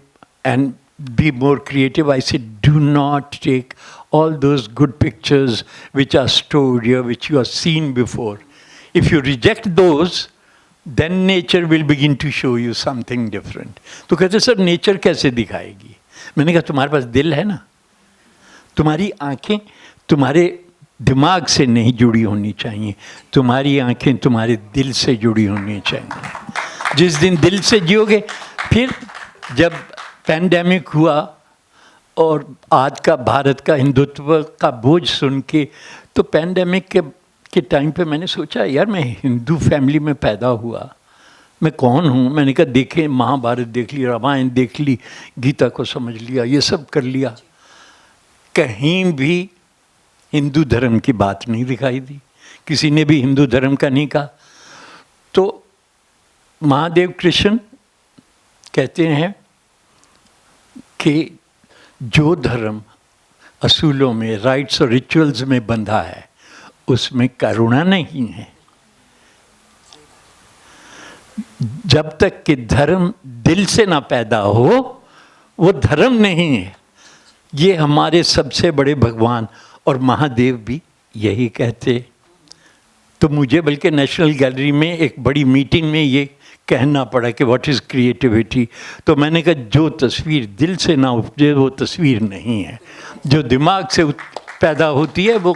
and be more creative, I said, do not take all those good pictures which are stored here, which you have seen before. If you reject those, then nature will begin to show you something different. तो कहते sir nature कैसे दिखाएगी? मैंने कहा तुम्हारे पास दिल है ना, तुम्हारी आंखें तुम्हारे दिमाग से नहीं जुड़ी होनी चाहिए, तुम्हारी आंखें तुम्हारे दिल से जुड़ी होनी चाहिए. जिस दिन दिल से जियोगे, फिर जब पैंडेमिक हुआ और आज का भारत का हिंदुत्व का बोझ सुन के, तो पैंडेमिक के टाइम पे मैंने सोचा यार मैं हिंदू फैमिली में पैदा हुआ, मैं कौन हूँ? मैंने कहा देखें, महाभारत देख ली, रामायण देख ली, गीता को समझ लिया, ये सब कर लिया, कहीं भी हिंदू धर्म की बात नहीं दिखाई दी, किसी ने भी हिंदू धर्म का नहीं कहा. तो महादेव कृष्ण कहते हैं कि जो धर्म असूलों में, राइट्स और रिचुअल्स में बंधा है उसमें करुणा नहीं है. जब तक कि धर्म दिल से ना पैदा हो वो धर्म नहीं है. ये हमारे सबसे बड़े भगवान और महादेव भी यही कहते. तो मुझे बल्कि नेशनल गैलरी में एक बड़ी मीटिंग में ये कहना पड़ा कि व्हाट इज़ क्रिएटिविटी. तो मैंने कहा जो तस्वीर दिल से ना उपजे वो तस्वीर नहीं है, जो दिमाग से पैदा होती है वो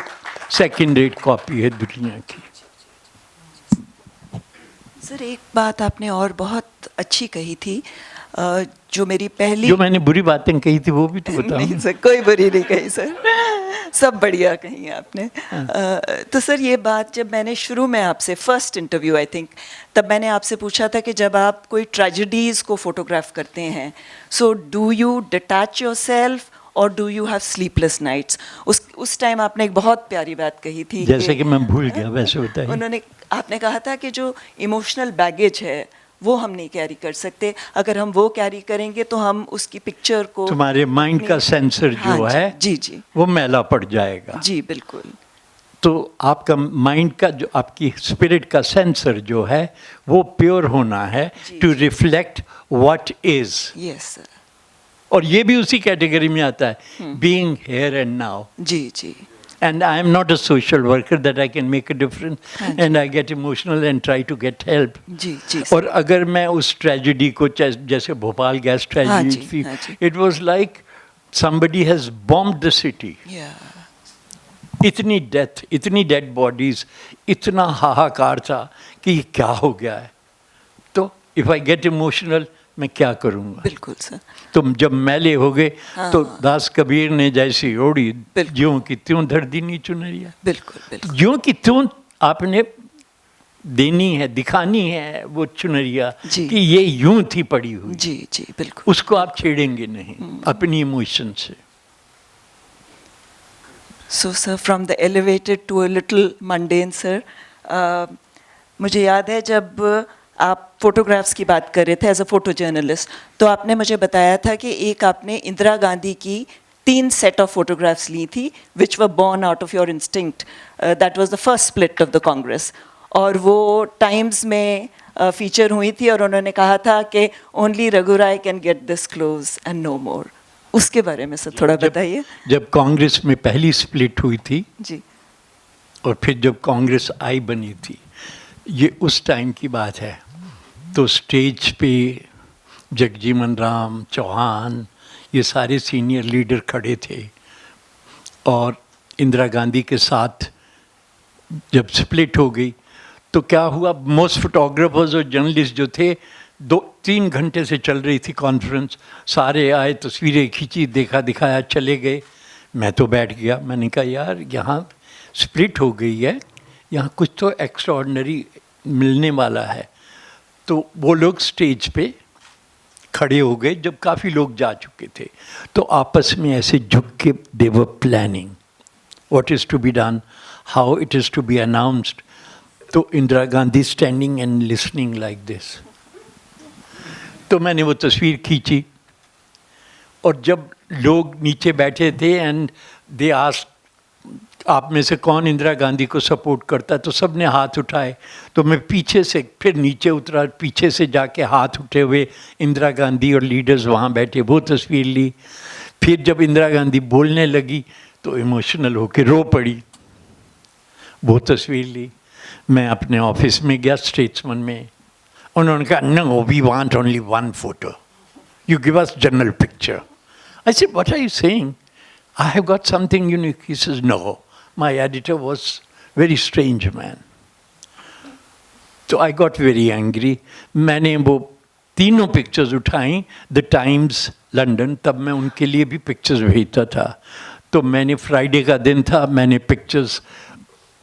सेकंड रेट कॉपी है दुनिया की. सर एक बात आपने और बहुत अच्छी कही थी. जो मेरी पहली जो मैंने बुरी बातें कही थी वो भी तो बताओ। नहीं सर, कोई बुरी नहीं कही सर, सब बढ़िया कही है आपने। तो सर ये बात जब मैंने शुरू में आपसे फर्स्ट इंटरव्यू आई थिंक, तब मैंने आपसे पूछा था कि जब आप कोई ट्रेजेडीज़ को फोटोग्राफ करते हैं, so do you detach yourself और do you have sleepless nights? उस टाइम आपने एक बहुत प्यारी बात कही थी, जैसे कि मैं भूल गया वैसे होता है। आपने कहा था कि जो इमोशनल बैगेज है वो हम नहीं कैरी कर सकते, अगर हम वो कैरी करेंगे तो हम उसकी पिक्चर को, तुम्हारे माइंड का सेंसर जो हाँ है जी जी वो मैला पड़ जाएगा। जी बिल्कुल। तो आपका माइंड का जो आपकी स्पिरिट का सेंसर जो है वो प्योर होना है to reflect what is. Yes sir. और ये भी उसी कैटेगरी में आता है, बीइंग हियर एंड नाउ। जी जी। And I am not a social worker that I can make a difference, and I get emotional and try to get help. जी जी। और अगर मैं उस ट्रेजेडी को जैसे भोपाल गैस ट्रेजेडी थी, it was like somebody has bombed the city. इतनी death, इतनी dead bodies, इतना हाहाकार था कि ये क्या हो गया है। तो इफ आई गेट इमोशनल मैं क्या करूँगा? बिल्कुल सर। तुम जब मैले हो गए तो दास कबीर ने जैसी ओढ़ी, ज्यों की त्यों धरती नी चुनरिया। बिल्कुल बिल्कुल। ज्यों की त्यों आपने देनी है, दिखानी है वो चुनरिया कि ये यूं थी पड़ी हुई। जी जी बिल्कुल। उसको आप छेड़ेंगे नहीं अपनी इमोशन से। So sir, from the elevated to a little mundane sir, मुझे याद है जब आप फोटोग्राफ्स की बात कर रहे थे एज अ फोटो जर्नलिस्ट, तो आपने मुझे बताया था कि एक आपने इंदिरा गांधी की 3 सेट ऑफ फोटोग्राफ्स ली थी which were born out of your instinct, that was the first split of the Congress, और वो टाइम्स में फीचर हुई थी और उन्होंने कहा था कि only Raghu Rai can get this close and no more. उसके बारे में सर थोड़ा बताइए। जब कांग्रेस में पहली स्प्लिट हुई थी जी, और फिर जब कांग्रेस आई बनी थी, ये उस टाइम की बात है, तो स्टेज पे जगजीवन राम, चौहान, ये सारे सीनियर लीडर खड़े थे, और इंदिरा गांधी के साथ जब स्प्लिट हो गई तो क्या हुआ, मोस्ट फोटोग्राफर्स और जर्नलिस्ट जो थे, 2-3 घंटे से चल रही थी कॉन्फ्रेंस, सारे आए, तस्वीरें खींची, देखा दिखाया, चले गए। मैं तो बैठ गया, मैंने कहा यार यहाँ स्प्लिट हो गई है, यहाँ कुछ तो एक्स्ट्राऑर्डिनरी मिलने वाला है। तो वो लोग स्टेज पे खड़े हो गए जब काफ़ी लोग जा चुके थे, तो आपस में ऐसे झुक के they were planning what is to be done, how it is to be announced. तो Indira Gandhi standing and listening like this. तो मैंने वो तस्वीर खींची, और जब लोग नीचे बैठे थे एंड दे आस्क्ड आप में से कौन इंदिरा गांधी को सपोर्ट करता है, तो सब ने हाथ उठाए। तो मैं पीछे से फिर नीचे उतरा, पीछे से जाके हाथ उठे हुए इंदिरा गांधी और लीडर्स वहाँ बैठे, वो तस्वीर ली। फिर जब इंदिरा गांधी बोलने लगी तो इमोशनल होकर रो पड़ी, वो तस्वीर ली। मैं अपने ऑफिस में गया स्टेट्समैन में, उन्होंने कहा no we want only 1 photo, you give us general picture. I said what are you saying, I have got something unique. He says, no, my editor was very strange man. So I got very angry. मैंने वो तीनों pictures उठाई, the times London, तब मैं उनके लिए भी pictures भेजता था। तो मैंने फ्राइडे का दिन था, मैंने पिक्चर्स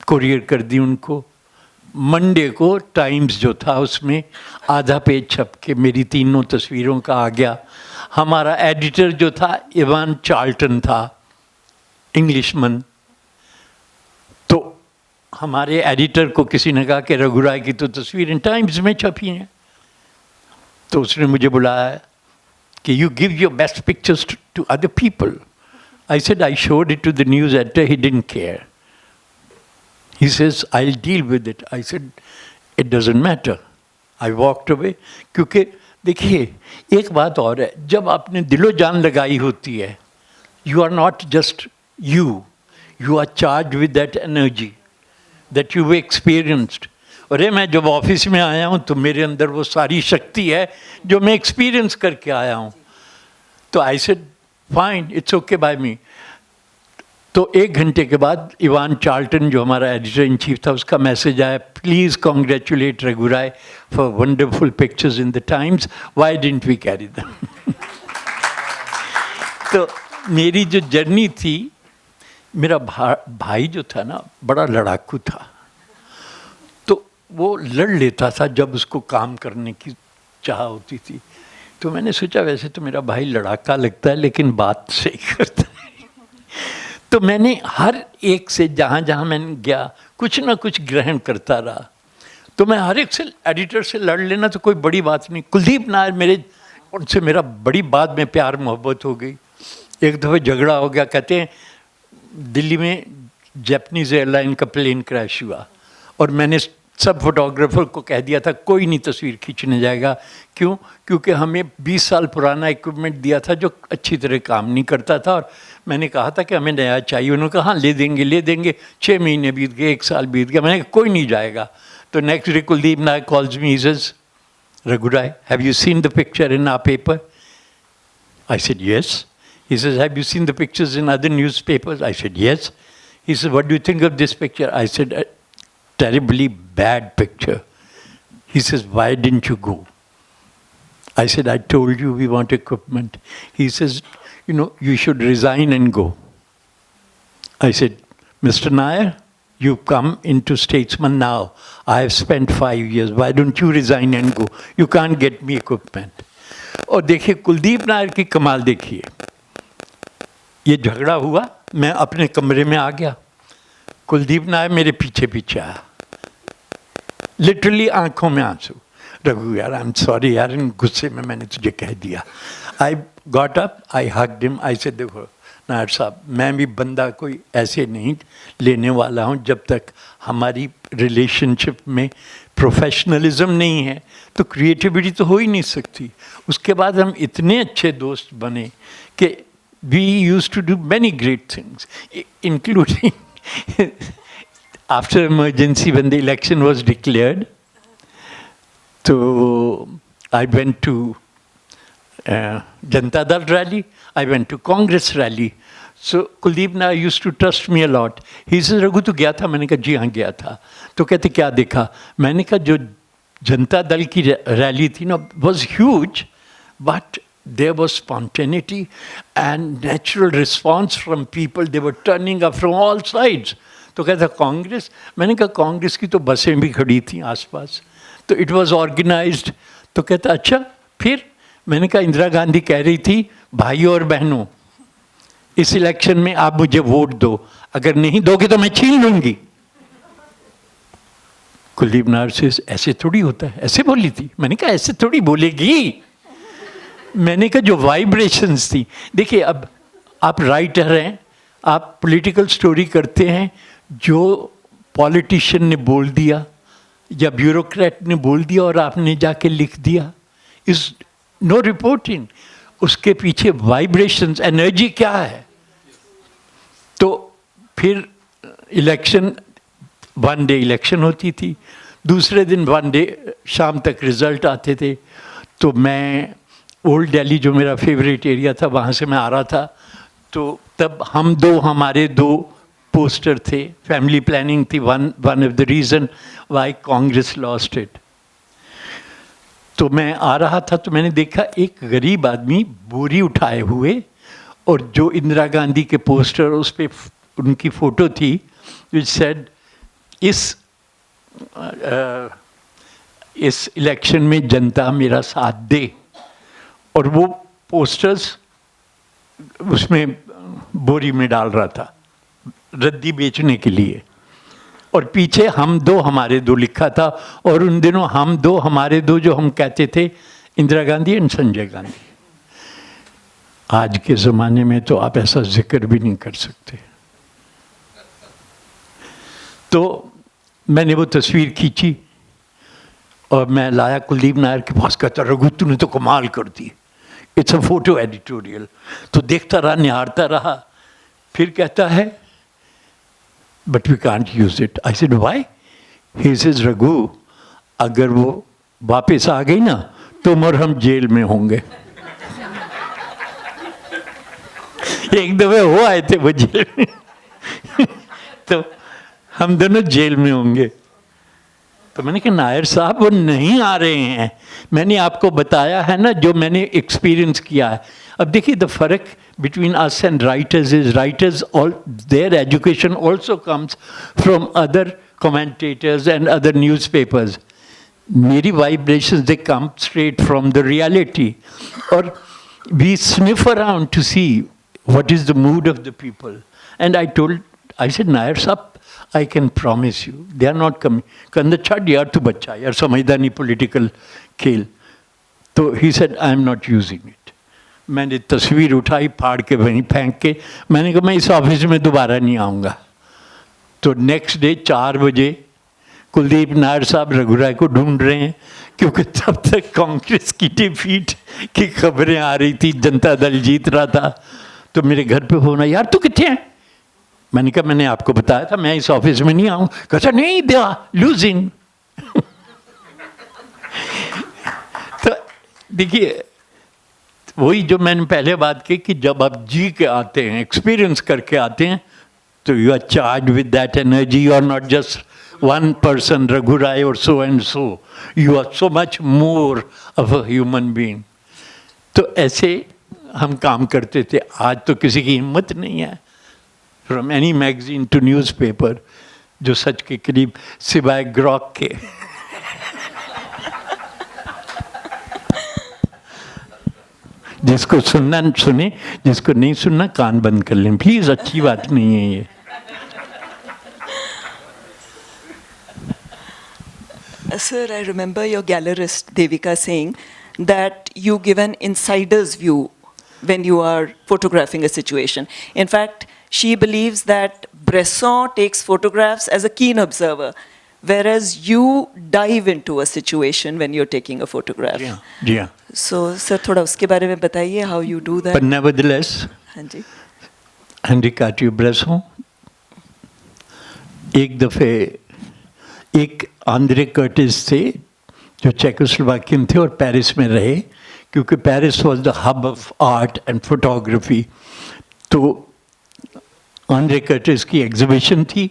कुरियर कर दी उनको। मंडे को टाइम्स जो था उसमें आधा पेज छप के मेरी तीनों तस्वीरों का आ गया। हमारा एडिटर जो था इवान चार्ल्टन था, इंग्लिशमैन, तो हमारे एडिटर को किसी ने कहा कि रघु राय की तो तस्वीरें टाइम्स में छपी हैं। तो उसने मुझे बुलाया कि you give your best pictures to other people. I said I showed it to the news editor, he didn't care. He says I will deal with it. I said it doesn't matter. I walked away. क्योंकि देखिए एक बात और है, जब आपने दिलो जान लगाई होती है, you are not just you are charged with that energy that you've experienced. अरे मैं जब ऑफिस में आया हूँ तो मेरे अंदर वो सारी शक्ति है जो मैं एक्सपीरियंस करके आया हूँ। तो I said fine, it's okay by me. तो 1 घंटे के बाद इवान चार्ल्टन जो हमारा एडिटर इन चीफ था उसका मैसेज आया, please congratulate Raghu Rai for wonderful pictures in the Times, why didn't we carry them. तो मेरी जो जर्नी थी, मेरा भाई जो था ना बड़ा लड़ाकू था, तो वो लड़ लेता था जब उसको काम करने की चाह होती थी। तो मैंने सोचा वैसे तो मेरा भाई लड़ाका लगता है लेकिन बात सही करता है। तो मैंने हर एक से जहाँ जहाँ मैंने गया कुछ ना कुछ ग्रहण करता रहा। तो मैं हर एक से एडिटर से लड़ लेना तो कोई बड़ी बात नहीं। कुलदीप नायर मेरे, उनसे मेरा बड़ी बाद में प्यार मोहब्बत हो गई। एक दफ़े झगड़ा हो गया, कहते हैं दिल्ली में जापानीज़ एयरलाइन का प्लेन क्रैश हुआ और मैंने सब फोटोग्राफर को कह दिया था कोई नहीं तस्वीर खींचने जाएगा। क्यों? क्योंकि हमें 20 साल पुराना इक्विपमेंट दिया था जो अच्छी तरह काम नहीं करता था और मैंने कहा था कि हमें नया चाहिए। उन्होंने कहा हाँ ले देंगे। 6 महीने बीत गए, 1 साल बीत गया, मैंने कहा कोई नहीं जाएगा। तो next day Kuldeep Nair calls me, he says, Raghu Rai, have you seen the picture in our paper? I said yes. He says, have you seen the pictures in other newspapers? I said yes. He said, what do you think of this picture? I said, a terribly bad picture. He says, why didn't you go? I said, I told you we want equipment. He says, you know, you should resign and go. I said, Mr. Nair, you come into Statesman now. I have spent 5 years. Why don't you resign and go? You can't get me equipment. और देखिए कुलदीप नायर की कमाल देखिए, ये झगड़ा हुआ, मैं अपने कमरे में आ गया, कुलदीप नायर मेरे पीछे पीछे आया, लिटरली आंखों में आंसू, रघु यार आई एम सॉरी यार, इन गुस्से में मैंने तुझे कह दिया। I got up, I hugged him, I said देखो नायर साहब, मैं भी बंदा कोई ऐसे नहीं लेने वाला हूँ, जब तक हमारी रिलेशनशिप में प्रोफेशनलिज्म नहीं है तो क्रिएटिविटी तो हो ही नहीं सकती। उसके बाद हम इतने अच्छे दोस्त बने कि we used to do many great things, including after emergency when the election was declared, तो I went to Janata Dal rally, I went to Congress rally. So Kuldeep Nair used to trust me a lot. He says, Raghu तू गया था? मैंने कहा जी हाँ गया था। तो कहते क्या देखा? मैंने कहा जो जनता दल की रैली थी ना was huge, but there was spontaneity and natural response from people. They were turning up from all sides. तो कहता कांग्रेस? मैंने कहा कांग्रेस की तो बसें भी खड़ी थी आसपास, तो it was organized. तो कहता अच्छा फिर? मैंने कहा इंदिरा गांधी कह रही थी भाइयों और बहनों इस इलेक्शन में आप मुझे वोट दो, अगर नहीं दोगे तो मैं छीन लूंगी। कुलदीप नायर से ऐसे थोड़ी होता है, ऐसे बोली थी। मैंने कहा ऐसे थोड़ी बोलेगी। मैंने कहा जो वाइब्रेशंस थी, देखिए अब आप राइटर हैं, आप पॉलिटिकल स्टोरी करते हैं, जो पॉलिटिशियन ने बोल दिया या ब्यूरोक्रेट ने बोल दिया और आपने जाके लिख दिया, इस नो रिपोर्टिंग, उसके पीछे वाइब्रेशंस, एनर्जी क्या है। तो फिर इलेक्शन, 1 डे इलेक्शन होती थी, दूसरे दिन 1 डे शाम तक रिजल्ट आते थे। तो मैं ओल्ड दिल्ली जो मेरा फेवरेट एरिया था वहाँ से मैं आ रहा था, तो तब हमारे दो पोस्टर थे, फैमिली प्लानिंग थी, one of the reason why Congress lost it. तो मैं आ रहा था तो मैंने देखा एक गरीब आदमी बोरी उठाए हुए, और जो इंदिरा गांधी के पोस्टर उस पर उनकी फ़ोटो थी, विच सेड इस इलेक्शन में जनता मेरा साथ दे, और वो पोस्टर्स उसमें बोरी में डाल रहा था रद्दी बेचने के लिए, और पीछे हम दो हमारे दो लिखा था। और उन दिनों हम दो हमारे दो जो हम कहते थे इंदिरा गांधी एंड संजय गांधी। आज के ज़माने में तो आप ऐसा जिक्र भी नहीं कर सकते। तो मैंने वो तस्वीर खींची और मैं लाया कुलदीप नायर के पास, कहता रघु तूने तो कमाल कर दी, इट्स अ फोटो एडिटोरियल। तो देखता रहा, निहारता रहा, फिर कहता है but we can't use it. I said why? He says Raghu अगर वो वापस आ गई ना तुम और हम जेल में होंगे। एक दफे वो आए थे वो जेल में, तो हम दोनों जेल में होंगे। तो मैंने कहा नायर साहब वो नहीं आ रहे हैं, मैंने आपको बताया है ना जो मैंने एक्सपीरियंस किया है। अब देखिए द फर्क between us and writers is writers all there education also comes from other commentators and other newspapers. मेरी vibrations they come straight from the reality. Or we sniff around to see what is the mood of the people. And I said, Nair Sahab, I can promise you, they are not coming. Kanda chad yaar tu bachcha, yaar samajhda nahi political खेल. तो he said, I am not using it. मैंने तस्वीर उठाई, फाड़ के वहीं फेंक के, मैंने कहा मैं इस ऑफिस में दोबारा नहीं आऊँगा। तो नेक्स्ट डे 4 बजे कुलदीप नायर साहब रघुराय को ढूंढ रहे हैं, क्योंकि तब तक कांग्रेस की डिफीट की खबरें आ रही थी, जनता दल जीत रहा था। तो मेरे घर पे फोन आया, यार तू कितने हैं? मैंने कहा मैंने आपको बताया था मैं इस ऑफिस में नहीं आऊँ। कहता नहीं दे लूजिंग। तो देखिए वही जो मैंने पहले बात की कि जब आप जी के आते हैं, एक्सपीरियंस करके आते हैं, तो you are charge with that energy. You are not just one person, Raghurai or so and so. You are so much more of a human being. तो ऐसे हम काम करते थे। आज तो किसी की हिम्मत नहीं है from any magazine to newspaper जो सच के करीब सिवाय ग्रॉक के। जिसको सुनना सुने, जिसको नहीं सुनना कान बंद कर लें प्लीज, अच्छी बात नहीं है ये। Sir, I remember your gallerist Devika saying that you give an insider's view when you are photographing a situation. In fact, she believes that Bresson takes photographs as a keen observer, whereas you dive into a situation when you're taking a photograph. Yeah. So, sir, थोड़ा उसके बारे में बताइए how you do that. But nevertheless, हाँ जी. Henri Cartier-Bresson एक दफ़े एक Andre Curtis थे जो चेकोस्लोवाकियन थे और पेरिस में रहे, क्योंकि Paris was the hub of art and photography. तो आंद्रे कर्टिस की एग्जीबिशन थी,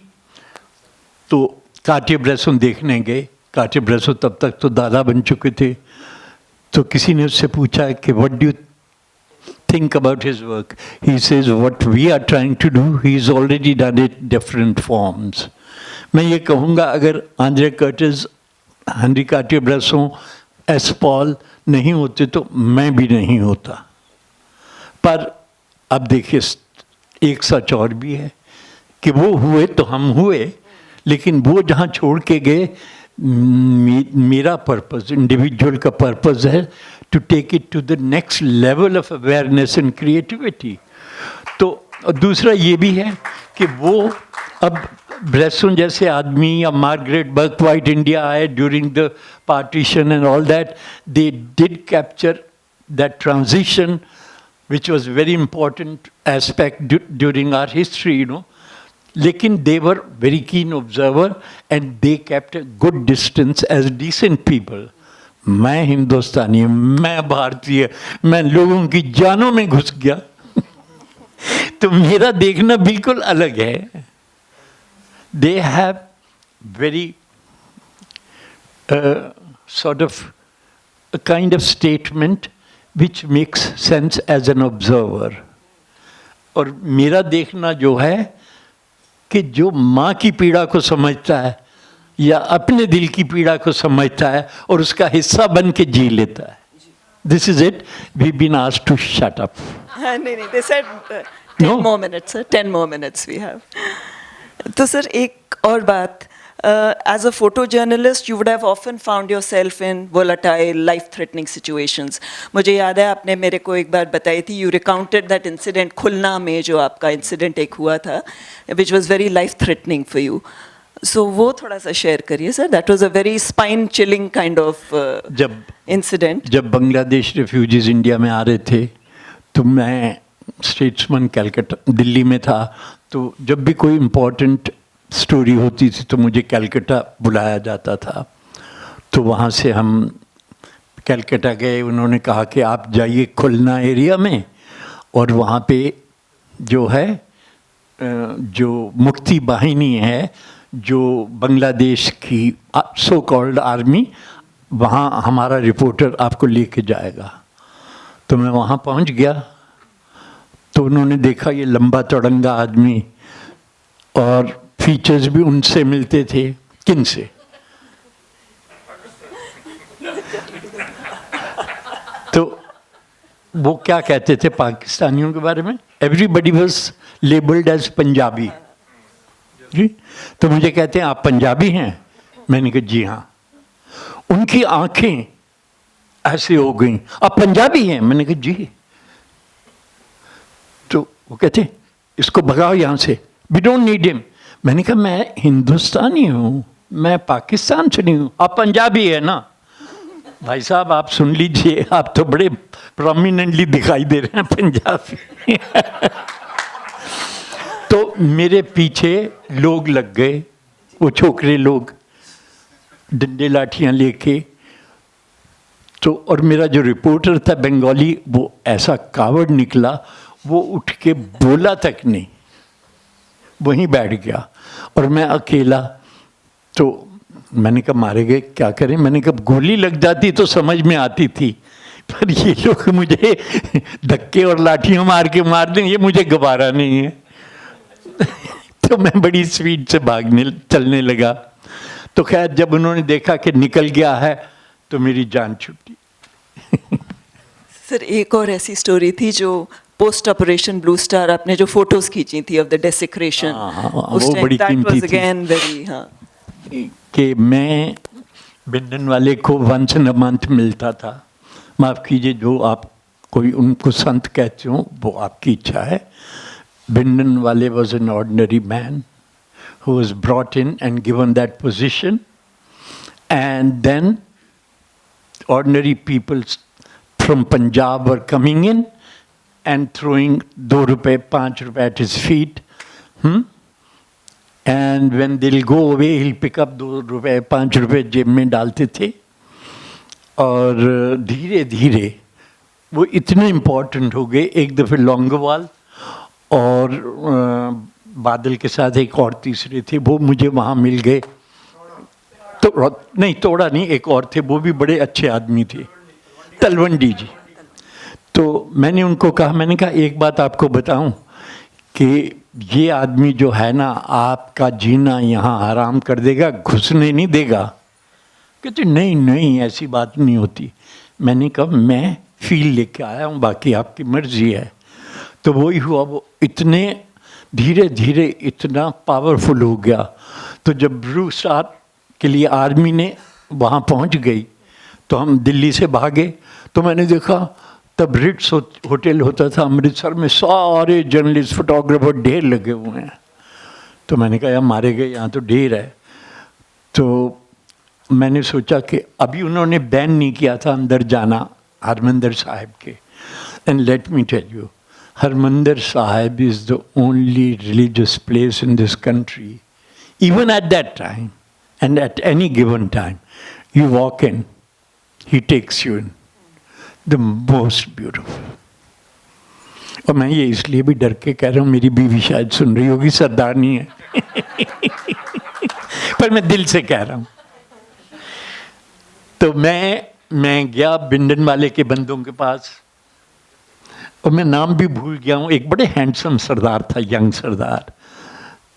तो कार्टियर-ब्रेसन देखने गए। कार्टियर-ब्रेसन तब तक तो दादा बन चुके थे। तो किसी ने उससे पूछा कि what do you think about his work? He says what we are trying to do, he's already done it different forms. मैं ये कहूँगा अगर Andre Curtis, Henry Cartier-Bresson, S Paul नहीं होते तो मैं भी नहीं होता। पर अब देखिए एक सच और भी है कि वो हुए तो हम हुए, लेकिन वो जहाँ छोड़ के गए, मेरा पर्पस, इंडिविजुअल का पर्पस है to take it to the next level of awareness and creativity. तो दूसरा ये भी है कि वो अब ब्रेसन जैसे आदमी या मार्गरेट बर्कवाइट इंडिया आए during the partition and all that, they did capture that transition which was very important aspect during our history, you know. लेकिन they were very keen observer and they kept a good distance as decent people. मैं हिंदुस्तानी, मैं भारतीय, मैं लोगों की जानों में घुस गया तो मेरा देखना बिल्कुल अलग है। They have very sort of a kind of statement which makes sense as an observer. और मेरा देखना जो है कि जो माँ की पीड़ा को समझता है या अपने दिल की पीड़ा को समझता है और उसका हिस्सा बन के जी लेता है। This is it. We've been asked to shut up. नहीं, they said 10 more minutes, sir. 10 more minutes we have. तो सर एक और बात, as a photojournalist, you would have often found yourself in volatile, life-threatening situations. मुझे याद है आपने मेरे को एक बार बताई थी, you recounted that incident खुलना में जो आपका incident एक हुआ था, which was very life-threatening for you. So वो थोड़ा सा शेयर करिए sir. That was a very spine-chilling kind of incident. जब बांग्लादेश रेफ्यूजीज इंडिया में आ रहे थे तो मैं स्टेट्समैन कलकत्ता दिल्ली में था, तो जब भी कोई इम्पोर्टेंट स्टोरी होती थी तो मुझे कलकत्ता बुलाया जाता था। तो वहाँ से हम कलकत्ता गए, उन्होंने कहा कि आप जाइए खुलना एरिया में और वहाँ पे जो है जो मुक्ति बाहिनी है, जो बांग्लादेश की सो कॉल्ड आर्मी, वहाँ हमारा रिपोर्टर आपको लेके जाएगा। तो मैं वहाँ पहुँच गया, तो उन्होंने देखा ये लंबा चौड़ंगा आदमी, और फीचर्स भी उनसे मिलते थे। किन से? तो वो क्या कहते थे पाकिस्तानियों के बारे में? Everybody was labelled as Punjabi ji. तो मुझे कहते हैं आप पंजाबी हैं? मैंने कहा जी हाँ। उनकी आंखें ऐसे हो गई, आप पंजाबी हैं? मैंने कहा जी। तो वो कहते इसको भगाओ यहाँ से, वी डोंट नीड हिम। मैंने कहा मैं हिंदुस्तानी हूँ, मैं पाकिस्तान से नहीं हूँ, आप पंजाबी है ना? भाई साहब आप सुन लीजिए, आप तो बड़े प्रोमिनेंटली दिखाई दे रहे हैं पंजाबी। तो मेरे पीछे लोग लग गए, वो छोकरे लोग डंडे लाठियाँ लेके। तो और मेरा जो रिपोर्टर था बंगाली, वो ऐसा कावड़ निकला, वो उठ के बोला तक नहीं, वहीं बैठ गया और मैं अकेला। तो मैंने कहा मारे गए, क्या करें? मैंने कहा गोली लग जाती तो समझ में आती थी, पर ये लोग मुझे धक्के और लाठियों मार के मार दें, ये मुझे गवारा नहीं है। तो मैं बड़ी स्पीड से चलने लगा। तो खैर जब उन्होंने देखा कि निकल गया है तो मेरी जान छूटी। सर एक और ऐसी स्टोरी थी जो पोस्ट ऑपरेशन ब्लू स्टार, आपने जो फोटोज खींची थी ऑफ द डेसिक्रेशन, वो बड़ी कीमती थी। अगेन वेरी, हाँ, कि मैं बिंडन वाले को वंस इन अ मंथ मिलता था। माफ़ कीजिए, जो आप कोई उनको संत कहते हो वो आपकी इच्छा है। बिंडन वाले was an ordinary man who was brought in and given that position, and then ordinary people from Punjab were coming in and throwing 2 rupees, 5 rupees at his feet. And when they'll go away, he'll pick up 2 रुपए 5 रुपए जेब में डालते थे। और धीरे धीरे वो इतने इम्पोर्टेंट हो गए। एक दफ़े लौंगोवाल और बादल के साथ एक और तीसरे थे, वो मुझे वहाँ मिल गए। तो नहीं, तोड़ा नहीं, एक और थे, वो भी बड़े अच्छे आदमी थे, तलवंडी जी। तो मैंने उनको कहा, मैंने कहा एक बात आपको बताऊं कि ये आदमी जो है ना, आपका जीना यहाँ आराम कर देगा, घुसने नहीं देगा। कहते नहीं नहीं ऐसी बात नहीं होती। मैंने कहा मैं फील लेके आया हूँ, बाकी आपकी मर्जी है। तो वही हुआ, वो इतने धीरे धीरे इतना पावरफुल हो गया। तो जब ब्लू स्टार के लिए आर्मी ने वहाँ पहुँच गई तो हम दिल्ली से भागे। तो मैंने देखा तब रिट्स होटल होता था अमृतसर में, सारे जर्नलिस्ट फोटोग्राफर ढेर लगे हुए हैं। तो मैंने कहा यार मारे गए, यहाँ तो ढेर है। तो मैंने सोचा कि अभी उन्होंने बैन नहीं किया था अंदर जाना हरमंदिर साहिब के। And let me tell you, Harmandir Sahib is the only religious place in this country, even at that time and at any given time. You walk in, he takes you in. The most beautiful. और मैं ये इसलिए भी डर के कह रहा हूँ, मेरी बीवी शायद सुन रही होगी, सरदारनी है। पर मैं दिल से कह रहा हूँ। तो मैं गया बिंडन वाले के बंदों के पास, और मैं नाम भी भूल गया हूँ। एक बड़े हैंडसम सरदार था, यंग सरदार।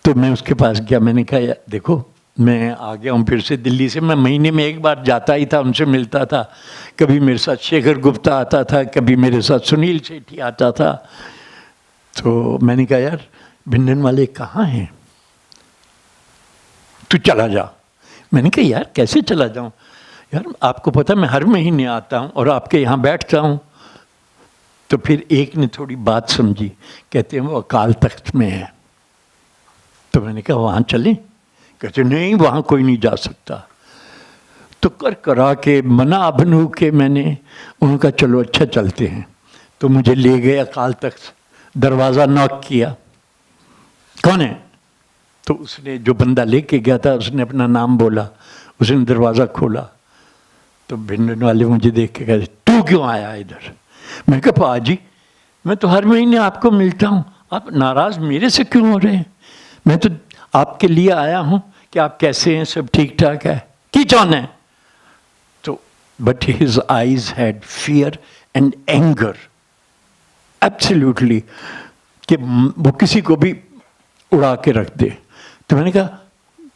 तो मैं उसके पास गया, मैंने कहा यार देखो मैं आ गया हूँ फिर से दिल्ली से। मैं महीने में एक बार जाता ही था, उनसे मिलता था। कभी मेरे साथ शेखर गुप्ता आता था, कभी मेरे साथ सुनील सेठी आता था। तो मैंने कहा यार बिंडन वाले कहाँ हैं, तू चला जा। मैंने कहा यार कैसे चला जाऊँ? यार आपको पता मैं हर महीने आता हूँ और आपके यहाँ बैठता हूँ। तो फिर एक ने थोड़ी बात समझी, कहते हैं वो अकाल तख्त में है। तो मैंने कहा वहाँ चलें? कहते नहीं वहाँ कोई नहीं जा सकता। तो कर करा के मना बनू के मैंने उनका चलो अच्छा चलते हैं। तो मुझे ले गए अकाल तख्त, दरवाज़ा नॉक किया, कौन है? तो उसने जो बंदा लेके गया था उसने अपना नाम बोला, उसने दरवाज़ा खोला। तो भिंडन वाले मुझे देख के कहते तू क्यों आया इधर? मैं कहा पाजी मैं तो हर महीने आपको मिलता हूँ, आप नाराज़ मेरे से क्यों हो रहे हैं? मैं तो आपके लिए आया हूँ कि आप कैसे हैं, सब ठीक ठाक है, की चाहना है? तो but his eyes had fear and anger absolutely, कि वो किसी को भी उड़ा के रख दे। तो मैंने कहा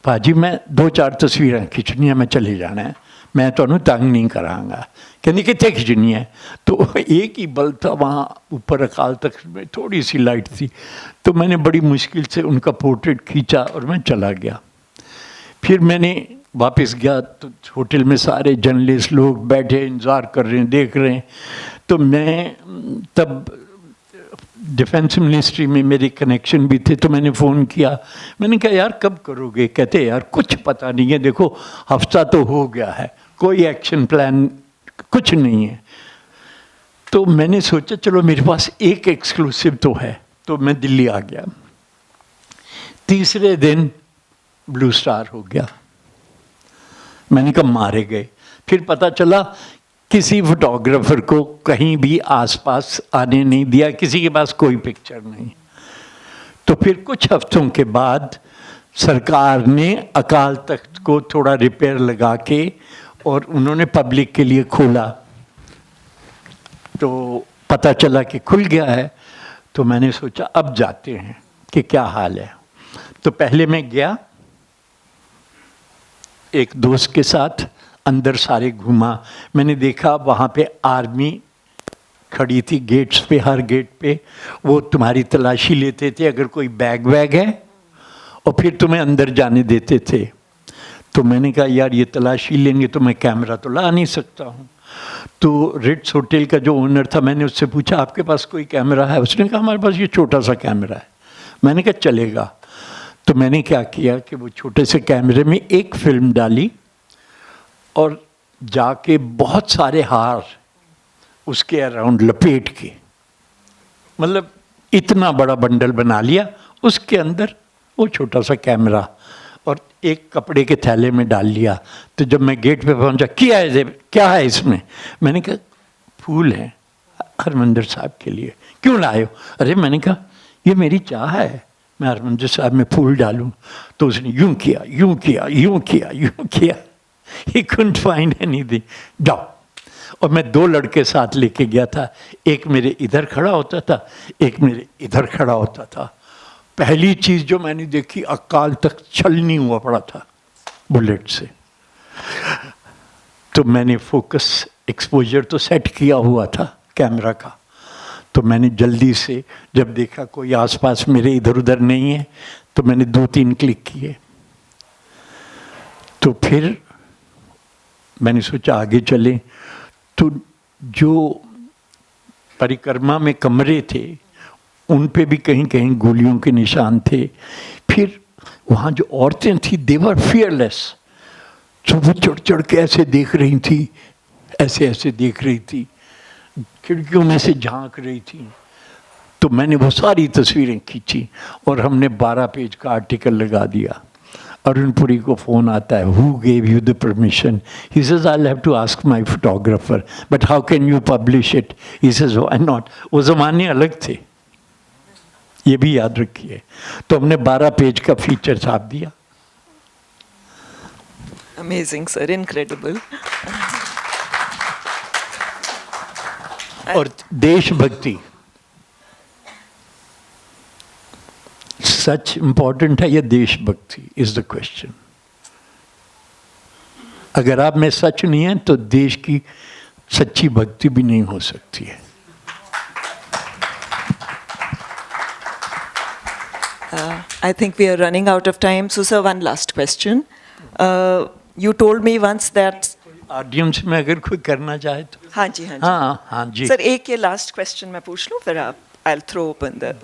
भाजी मैं 2-4 तस्वीरें खिंचनियाँ, मैं चले जाना है, मैं तो तंग नहीं करांगा। कहने कितने खिंचनी है? तो एक ही बल्ब था वहाँ ऊपर अकाल तख्त में, थोड़ी सी लाइट थी, तो मैंने बड़ी मुश्किल से उनका पोर्ट्रेट खींचा और मैं चला गया। फिर मैंने वापस गया तो होटल में सारे जर्नलिस्ट लोग बैठे इंतज़ार कर रहे हैं, देख रहे हैं। तो मैं तब डिफेंस मिनिस्ट्री में मेरे कनेक्शन भी थे, तो मैंने फ़ोन किया, मैंने कहा यार कब करोगे? कहते यार कुछ पता नहीं है, देखो हफ्ता तो हो गया है, कोई एक्शन प्लान कुछ नहीं है। तो मैंने सोचा चलो मेरे पास एक एक्सक्लूसिव तो है, तो मैं दिल्ली आ गया। तीसरे दिन ब्लू स्टार हो गया। मैंने कहा मारे गए। फिर पता चला किसी फोटोग्राफर को कहीं भी आसपास आने नहीं दिया, किसी के पास कोई पिक्चर नहीं। तो फिर कुछ हफ्तों के बाद सरकार ने अकाल तख्त को थोड़ा रिपेयर लगा के और उन्होंने पब्लिक के लिए खोला। तो पता चला कि खुल गया है, तो मैंने सोचा अब जाते हैं कि क्या हाल है। तो पहले मैं गया एक दोस्त के साथ, अंदर सारे घूमा। मैंने देखा वहाँ पे आर्मी खड़ी थी गेट्स पे, हर गेट पे वो तुम्हारी तलाशी लेते थे अगर कोई बैग वैग है, और फिर तुम्हें अंदर जाने देते थे। तो मैंने कहा यार ये तलाशी लेंगे तो मैं कैमरा तो ला नहीं सकता हूँ। तो रिट्स होटल का जो ओनर था, मैंने उससे पूछा आपके पास कोई कैमरा है? उसने कहा हमारे पास ये छोटा सा कैमरा है। मैंने कहा चलेगा। तो मैंने क्या किया कि वो छोटे से कैमरे में एक फिल्म डाली और जाके बहुत सारे हार उसके अराउंड लपेट के, मतलब इतना बड़ा बंडल बना लिया, उसके अंदर वो छोटा सा कैमरा और एक कपड़े के थैले में डाल लिया। तो जब मैं गेट पे पहुंचा, क्या है इसमें? मैंने कहा फूल है हरमंदिर साहब के लिए। क्यों लाए हो? अरे मैंने कहा ये मेरी चाह है मैं हरमंदिर साहब में फूल डालूं। तो उसने यूं किया, यूं किया, यूं किया, यूं किया, ही couldn't find anything। जाओ। और मैं 2 लड़के साथ लेके गया था, एक मेरे इधर खड़ा होता था, एक मेरे इधर खड़ा होता था। पहली चीज जो मैंने देखी, अकाल तख्त छलनी हुआ पड़ा था बुलेट से। तो मैंने फोकस एक्सपोजर तो सेट किया हुआ था कैमरा का, तो मैंने जल्दी से जब देखा कोई आसपास मेरे इधर उधर नहीं है, तो मैंने 2-3 क्लिक किए। तो फिर मैंने सोचा आगे चलें। तो जो परिक्रमा में कमरे थे उन पे भी कहीं कहीं गोलियों के निशान थे। फिर वहाँ जो औरतें थी दे वर फियरलेस, तो वो चढ़ चढ़ के ऐसे देख रही थी, ऐसे ऐसे देख रही थी, खिड़कियों में से झांक रही थी। तो मैंने वो सारी तस्वीरें खींची और हमने 12 पेज का आर्टिकल लगा दिया। अरुण पुरी को फ़ोन आता है, who gave you the permission? He says I have to ask my photographer, but how can you publish it? He says why not. वो ज़माने अलग थे, ये भी याद रखिए। तो हमने 12 पेज का फीचर छाप दिया। Amazing, sir. Incredible. और देशभक्ति सच इंपॉर्टेंट है, या देशभक्ति इज द क्वेश्चन। अगर आप में सच नहीं है तो देश की सच्ची भक्ति भी नहीं हो सकती है। I think we are running out of time. So, sir, one last question. You told me once that. Audience में अगर कोई करना चाहे तो। हाँ जी, हाँ जी। हाँ जी। सर एक ये लास्ट क्वेश्चन मैं पूछ लूँ, फिर आप I'll throw open the.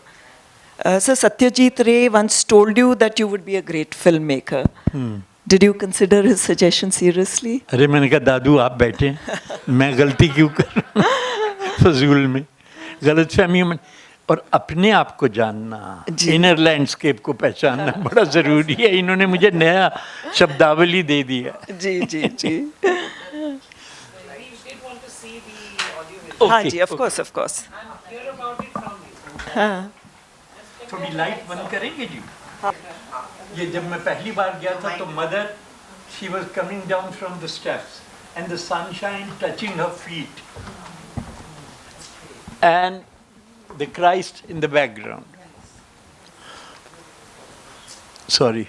Sir, Satyajit Ray once told you that you would be a great filmmaker. Did you consider his suggestion seriously? अरे मैंने कहा दादू आप बैठे, मैं गलती क्यों कर फजूल में गलतफहमी में। और अपने आप को जानना, इनर लैंडस्केप को पहचानना बड़ा ज़रूरी है। इन्होंने मुझे नया शब्दावली दे दी है। जी जी जी। Okay, हाँ जी, of course, of course. हाँ। थोड़ी लाइट बंद करेंगे जी? ये जब मैं पहली बार गया था तो mother, she was coming down from the steps and the sunshine touching her feet and the Christ in the background. Sorry,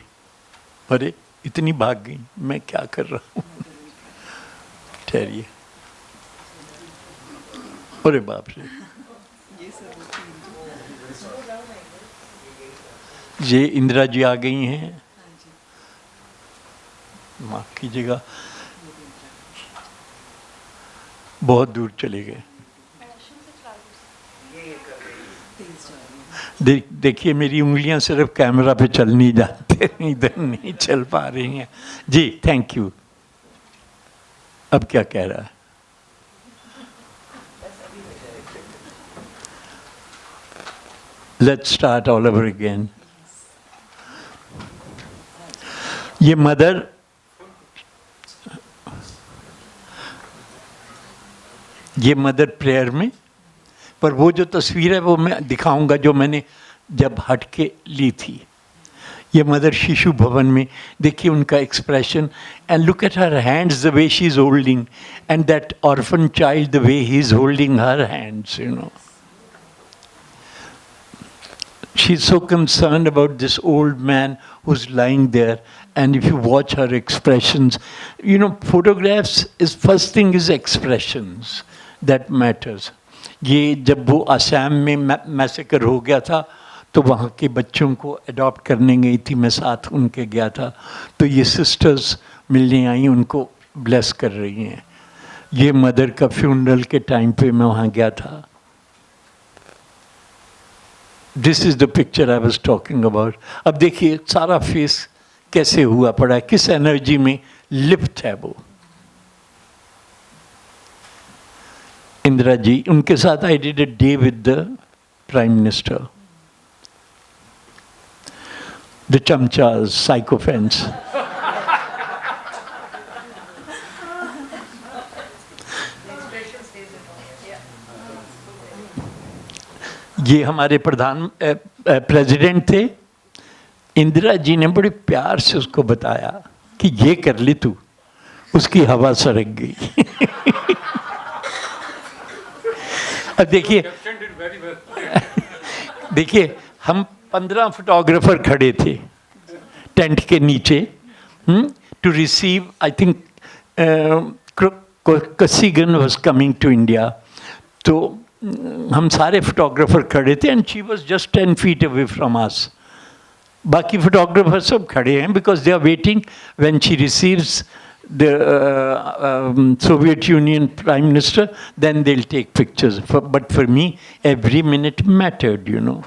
अरे इतनी भाग गई, मैं क्या कर रहा हूँ. ठहरिए. अरे बाप रे, ये इंदिरा जी आ गई हैं. माफ कीजिएगा, बहुत दूर चले गए. देखिए मेरी उंगलियां सिर्फ कैमरा पे चल नहीं जाते, इधर नहीं चल पा रही हैं जी. Thank you. अब क्या कह रहा है? Let's start all over again. ये मदर, ये मदर प्रेयर में, पर वो जो तस्वीर है वो मैं दिखाऊंगा जो मैंने जब हट के ली थी. ये मदर शिशु भवन में, देखिए उनका expression, and look at her hands the way she is holding, and that orphan child the way he is holding her hands, you know. She's so concerned about this old man who's lying there, and if you watch her expressions, you know, photographs is first thing is expressions that matters. ये जब वो असम में massacre हो गया था तो वहाँ के बच्चों को अडॉप्ट करने गई थी, मैं साथ उनके गया था, तो ये सिस्टर्स मिलने आई, उनको ब्लेस कर रही हैं. ये मदर का फ्यूनरल के टाइम पे मैं वहाँ गया था. This is the picture I was talking about. अब देखिए सारा फेस कैसे हुआ पड़ा है, किस एनर्जी में लिप्त है वो. इंदिरा जी, उनके साथ I did a day with the prime minister. The chamchas, sycophants. ये हमारे प्रधान प्रेसिडेंट थे. इंदिरा जी ने बड़े प्यार से उसको बताया कि ये कर ली तू, उसकी हवा सरक गई. अब देखिए, देखिए हम 15 फोटोग्राफर खड़े थे टेंट के नीचे to receive, I think Kosygin was coming to India. तो हम सारे फोटोग्राफर खड़े थे and she was just 10 feet away from us. बाकी फोटोग्राफर सब खड़े हैं because they are waiting when she receives the Soviet Union Prime Minister, then they'll take pictures. But for me, every minute mattered, you know.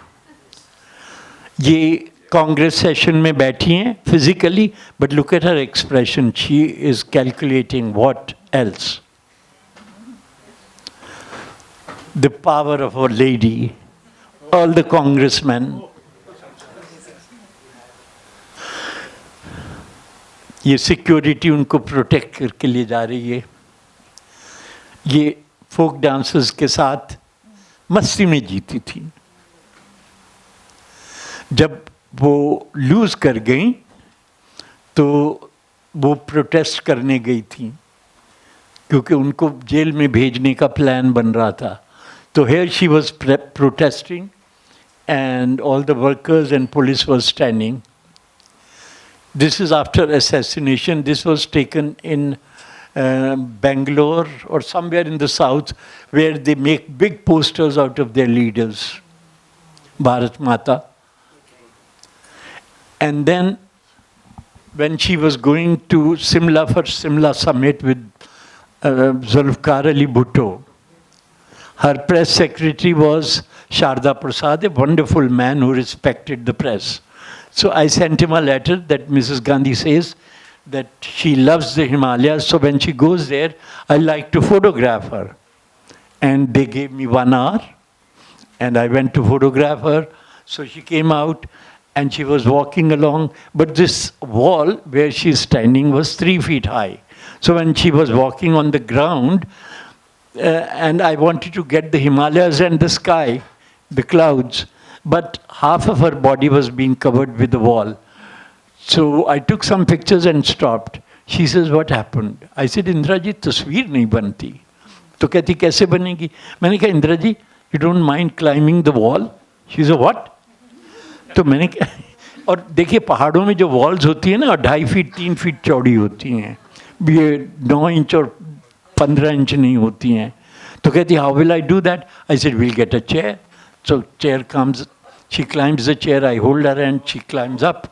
ये Congress session में बैठी हैं physically, but look at her expression. She is calculating what else. The power of our lady, all the congressmen. ये security उनको protect करके ले जा रही है. ये फोक डांसर्स के साथ मस्ती में जीती थी. जब वो लूज़ कर गई तो वो प्रोटेस्ट करने गई थी क्योंकि उनको जेल में भेजने का प्लान बन रहा था. तो here she was protesting and all the workers and police was standing. This is after assassination. This was taken in Bangalore or somewhere in the south where they make big posters out of their leaders. Bharat Mata. And then when she was going to Simla for Simla summit with Zulfikar Ali Bhutto, her press secretary was Sharda Prasad, a wonderful man who respected the press. So I sent him a letter that Mrs. Gandhi says that she loves the Himalayas, so when she goes there, I like to photograph her. And they gave me 1 hour, and I went to photograph her. So she came out, and she was walking along, but this wall where she's standing was 3 feet high. So when she was walking on the ground, and I wanted to get the Himalayas and the sky, the clouds, but half of her body was being covered with the wall. So I took some pictures and stopped. She says, what happened? I said, Indira ji तस्वीर नहीं बनती. तो कहती कैसे बनेगी? मैंने कहा Indira ji, you don't mind climbing the wall? She said, what? तो मैंने कहा, और देखिए पहाड़ों में जो वॉल्स होती है ना 2.5 फीट 3 फीट चौड़ी होती हैं, ये 9 इंच और 15 इंच नहीं होती हैं. तो कहती how will I do that? I said will get a chair. So chair comes, she climbs the chair, I hold her and she climbs up.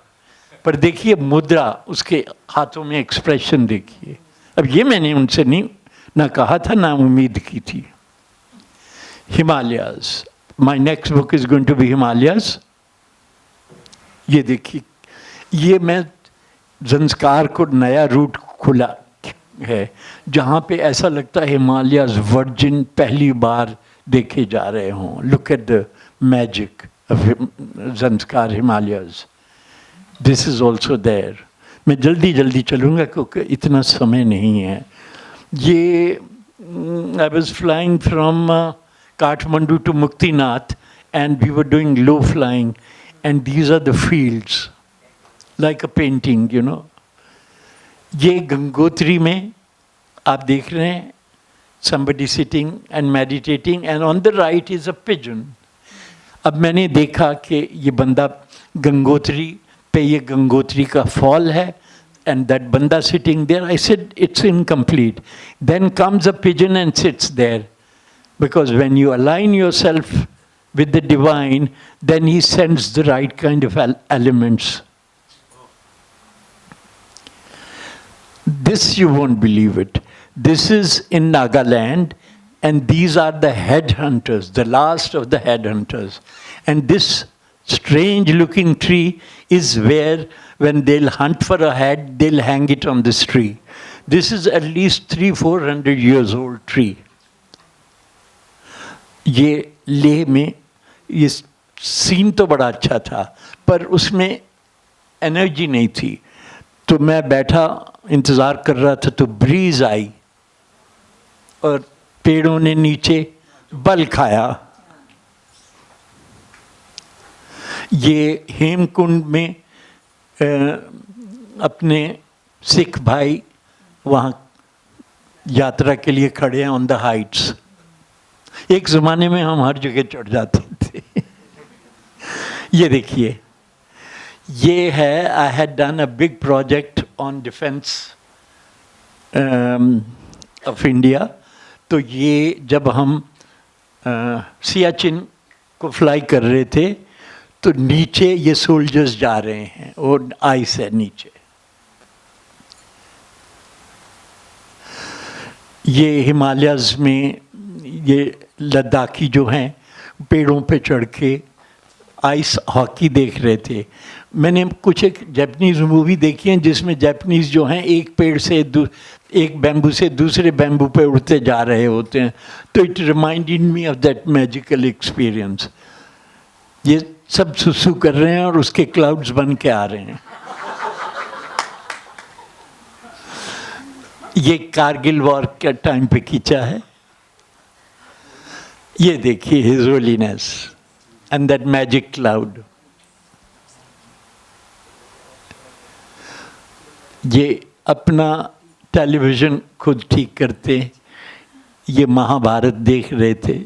पर देखिए मुद्रा, उसके हाथों में एक्सप्रेशन देखिए. अब ये मैंने उनसे नहीं ना कहा था ना उम्मीद की थी. Himalayas, my next book is going to be Himalayas. ये देखिए, ये मैं ज़ंस्कार को नया रूट खुला है जहाँ पे ऐसा लगता है हिमालयाज वर्जिन पहली बार देखे जा रहे हों. Look at the magic of Zanskar Himalayas. This is also there. मैं जल्दी जल्दी चलूँगा क्योंकि इतना समय नहीं है. ये I was flying from Kathmandu to Muktinath and we were doing low flying and these are the fields like a painting, you know. ये गंगोत्री में आप देख रहे हैं somebody sitting and meditating and on the right is a pigeon. अब मैंने देखा कि ये बंदा गंगोत्री पे, ये गंगोत्री का फॉल है and that banda sitting there, I said it's incomplete. Then comes a pigeon and sits there, because when you align yourself with the divine, then he sends the right kind of elements. This you won't believe it. This is in Nagaland, and these are the headhunters, the last of the headhunters. And this strange looking tree is where, when they'll hunt for a head, they'll hang it on this tree. This is at least 300-400 years old tree. ये लेह में ये scene तो बड़ा अच्छा था, पर उसमें energy नहीं थी. तो मैं बैठा इंतज़ार कर रहा था, तो ब्रीज आई और पेड़ों ने नीचे बल खाया. ये हेमकुंड में अपने सिख भाई वहाँ यात्रा के लिए खड़े हैं ऑन द हाइट्स. एक ज़माने में हम हर जगह चढ़ जाते थे. ये देखिए, ये है, I had done a big project on defence of India. तो ये जब हम सियाचिन को फ्लाई कर रहे थे, तो नीचे ये सोल्जर्स जा रहे हैं और आइस है नीचे. ये हिमालयाज़ में ये लद्दाखी जो हैं पेड़ों पे चढ़ के आइस हॉकी देख रहे थे. मैंने कुछ एक जापानीज़ मूवी देखी है जिसमें जापानीज़ जो हैं एक पेड़ से एक बैम्बू से दूसरे बैम्बू पे उड़ते जा रहे होते हैं. तो it reminded me of that magical experience. ये सब सुसु कर रहे हैं और उसके क्लाउड्स बन के आ रहे हैं. ये कारगिल वॉर के टाइम पे खींचा है. ये देखिए his holiness and that magic cloud. ये अपना टेलीविज़न खुद ठीक करते, ये महाभारत देख रहे थे,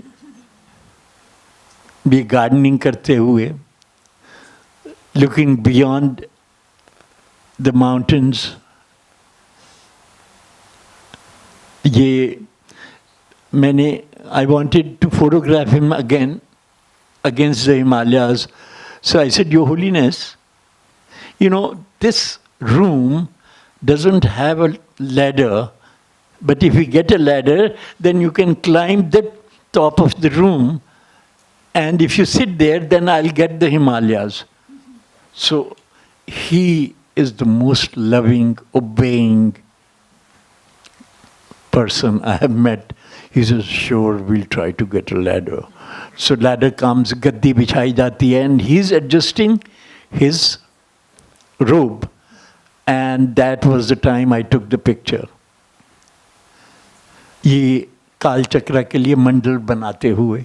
ये गार्डनिंग करते हुए, लुकिंग बियॉन्ड द माउंटेन्स. ये मैंने I wanted to photograph him again against the Himalayas. So I said, Your Holiness, you know, this room doesn't have a ladder, but if you get a ladder, then you can climb the top of the room, and if you sit there, then I'll get the Himalayas. So he is the most loving, obeying person I have met. He says, sure, we'll try to get a ladder. So ladder comes, gaddi bichai jati hai, and he's adjusting his robe. And that was the time I took the picture. ये काल चक्र के लिए मंडल बनाते हुए.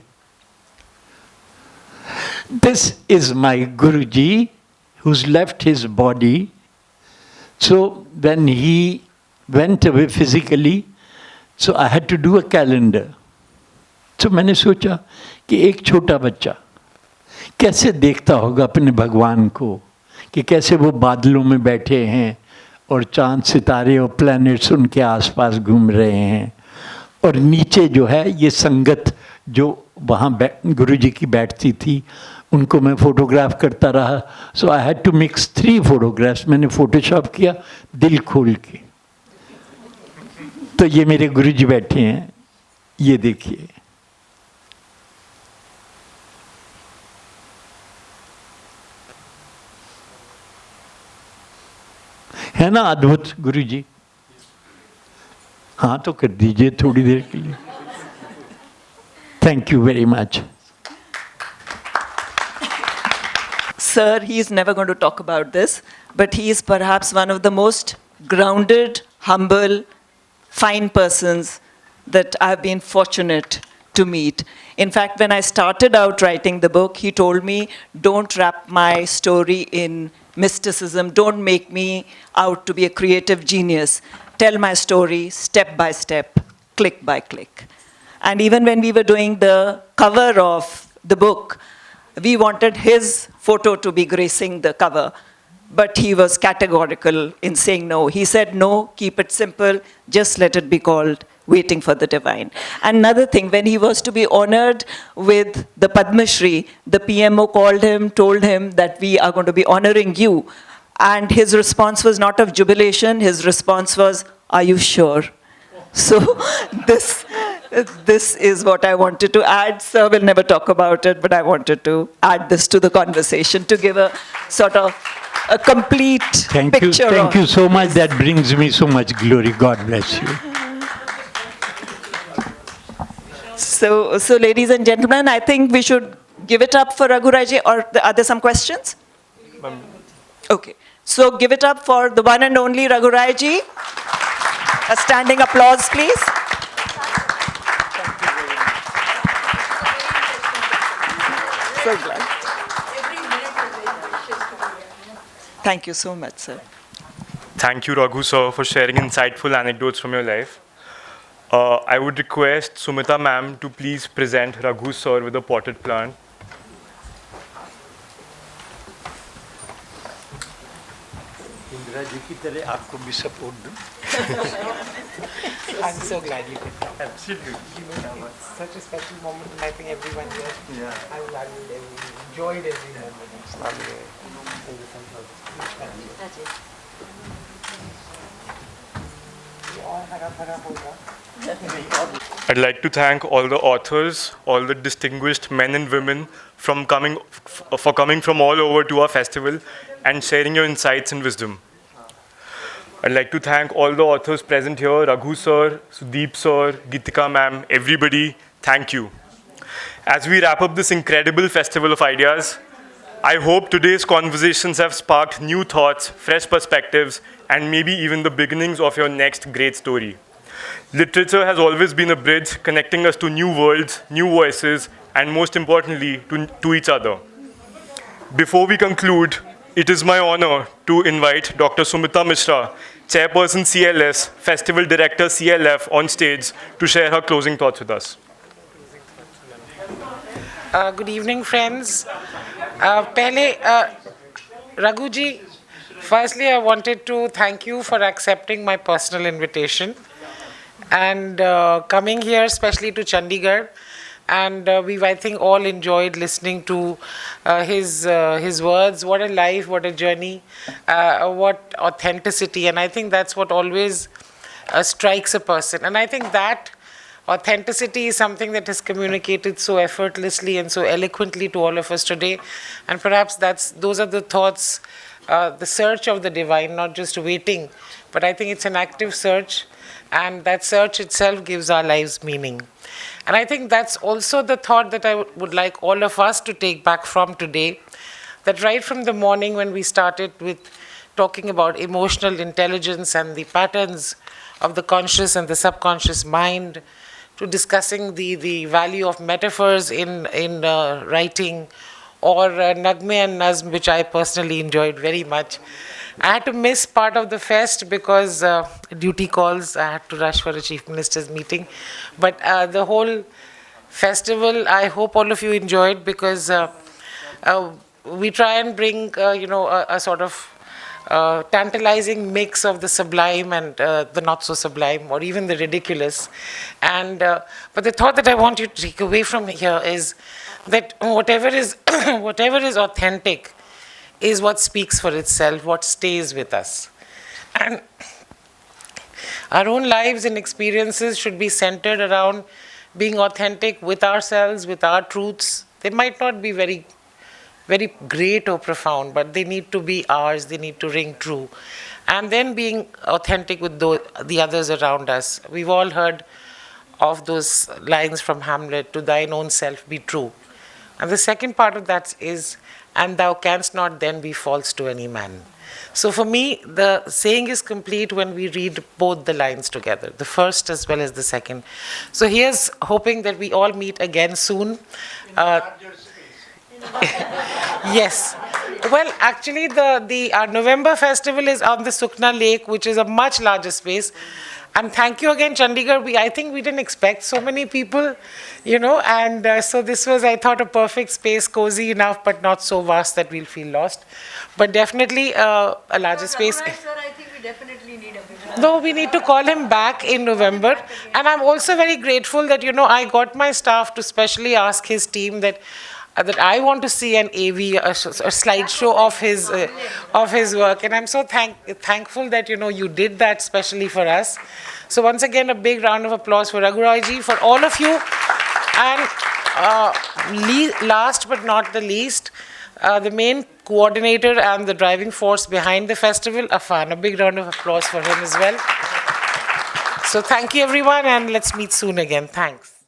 This is my Guruji who's left his body. So when he went away physically, so I had to do a calendar. तो मैंने सोचा कि एक छोटा बच्चा कैसे देखता होगा अपने भगवान को, कि कैसे वो बादलों में बैठे हैं और चांद सितारे और प्लैनेट्स उनके आसपास घूम रहे हैं, और नीचे जो है ये संगत जो वहाँ गुरुजी की बैठती थी उनको मैं फोटोग्राफ करता रहा. So I had to mix 3 photographs. मैंने फोटोशॉप किया दिल खोल के. तो ये मेरे गुरुजी बैठे हैं, ये देखिए. है ना अद्भुत गुरुजी? हाँ तो कर दीजिए थोड़ी देर के लिए. Thank you very much. Sir, he is never going to talk about this, but he is perhaps one of the most grounded, humble, fine persons that I've been fortunate to meet. In fact, when I started out writing the book, he told me, don't wrap my story in mysticism, don't make me out to be a creative genius. Tell my story step by step, click by click. And even when we were doing the cover of the book, we wanted his photo to be gracing the cover, but he was categorical in saying no. He said, no, keep it simple, just let it be called Waiting for the Divine. And another thing, when he was to be honored with the Padma Shri, the PMO called him, told him that we are going to be honoring you. And his response was not of jubilation, his response was, are you sure? So this is what I wanted to add. Sir will never talk about it, but I wanted to add this to the conversation to give a sort of a complete picture. Thank you so much. That brings me so much glory. God bless you. So ladies and gentlemen, I think we should give it up for Raghu Rai ji, or are there some questions? Okay. So give it up for the one and only Raghu Rai ji. A standing applause, please. So glad. Thank you so much, sir. Thank you, Raghu sir, for sharing insightful anecdotes from your life. I would request Sumita ma'am to please present Raghu sir with a potted plant. Indira ji की तरह आपको भी support दूं. I'm so glad you could come. Absolutely. Such a special moment, and I think everyone here. Yeah. I enjoyed every moment. It's lovely. Thank you so much. You all hara hold on. I'd like to thank all the authors, all the distinguished men and women for coming from all over to our festival and sharing your insights and wisdom. I'd like to thank all the authors present here, Raghu sir, Sudeep sir, Geetika ma'am, everybody, thank you. As we wrap up this incredible festival of ideas, I hope today's conversations have sparked new thoughts, fresh perspectives, and maybe even the beginnings of your next great story. Literature has always been a bridge connecting us to new worlds, new voices, and most importantly, to each other. Before we conclude, it is my honor to invite Dr. Sumita Mishra, Chairperson CLS, Festival Director CLF, on stage to share her closing thoughts with us. Good evening, friends. Raghu ji, firstly, I wanted to thank you for accepting my personal invitation and coming here, especially to Chandigarh. And we've, I think, all enjoyed listening to his words. What a life, what a journey, what authenticity. And I think that's what always strikes a person. And I think that authenticity is something that is communicated so effortlessly and so eloquently to all of us today. And perhaps those are the thoughts, the search of the divine, not just waiting, but I think it's an active search, and that search itself gives our lives meaning. And I think that's also the thought that I would like all of us to take back from today, that right from the morning when we started with talking about emotional intelligence and the patterns of the conscious and the subconscious mind, to discussing the value of metaphors in writing, or Nagme and Nazm, which I personally enjoyed very much. I had to miss part of the fest because duty calls. I had to rush for a Chief Minister's meeting. But the whole festival, I hope all of you enjoyed, because we try and bring, a sort of tantalizing mix of the sublime and the not so sublime, or even the ridiculous. And but the thought that I want you to take away from here is that whatever is whatever is authentic is what speaks for itself, what stays with us. And our own lives and experiences should be centered around being authentic with ourselves, with our truths. They might not be very great or profound, but they need to be ours, they need to ring true. And then being authentic with the others around us. We've all heard of those lines from Hamlet, "To thine own self be true." And the second part of that is, "And thou canst not then be false to any man." So for me, the saying is complete when we read both the lines together, the first as well as the second. So here's hoping that we all meet again soon. Yes. Well, actually, our November festival is on the Sukna Lake, which is a much larger space. And thank you again, Chandigarh. I think we didn't expect so many people, and so this was, I thought, a perfect space, cozy enough, but not so vast that we'll feel lost. But definitely a larger space. Sir, I think we definitely need a bigger. No, we need to call him back in November. And I'm also very grateful that, I got my staff to specially ask his team that I want to see an AV, a slideshow of his work. And I'm so thankful that, you did that specially for us. So once again, a big round of applause for Raghu Roy ji, for all of you. And last but not the least, the main coordinator and the driving force behind the festival, Afan. A big round of applause for him as well. So thank you, everyone, and let's meet soon again. Thanks.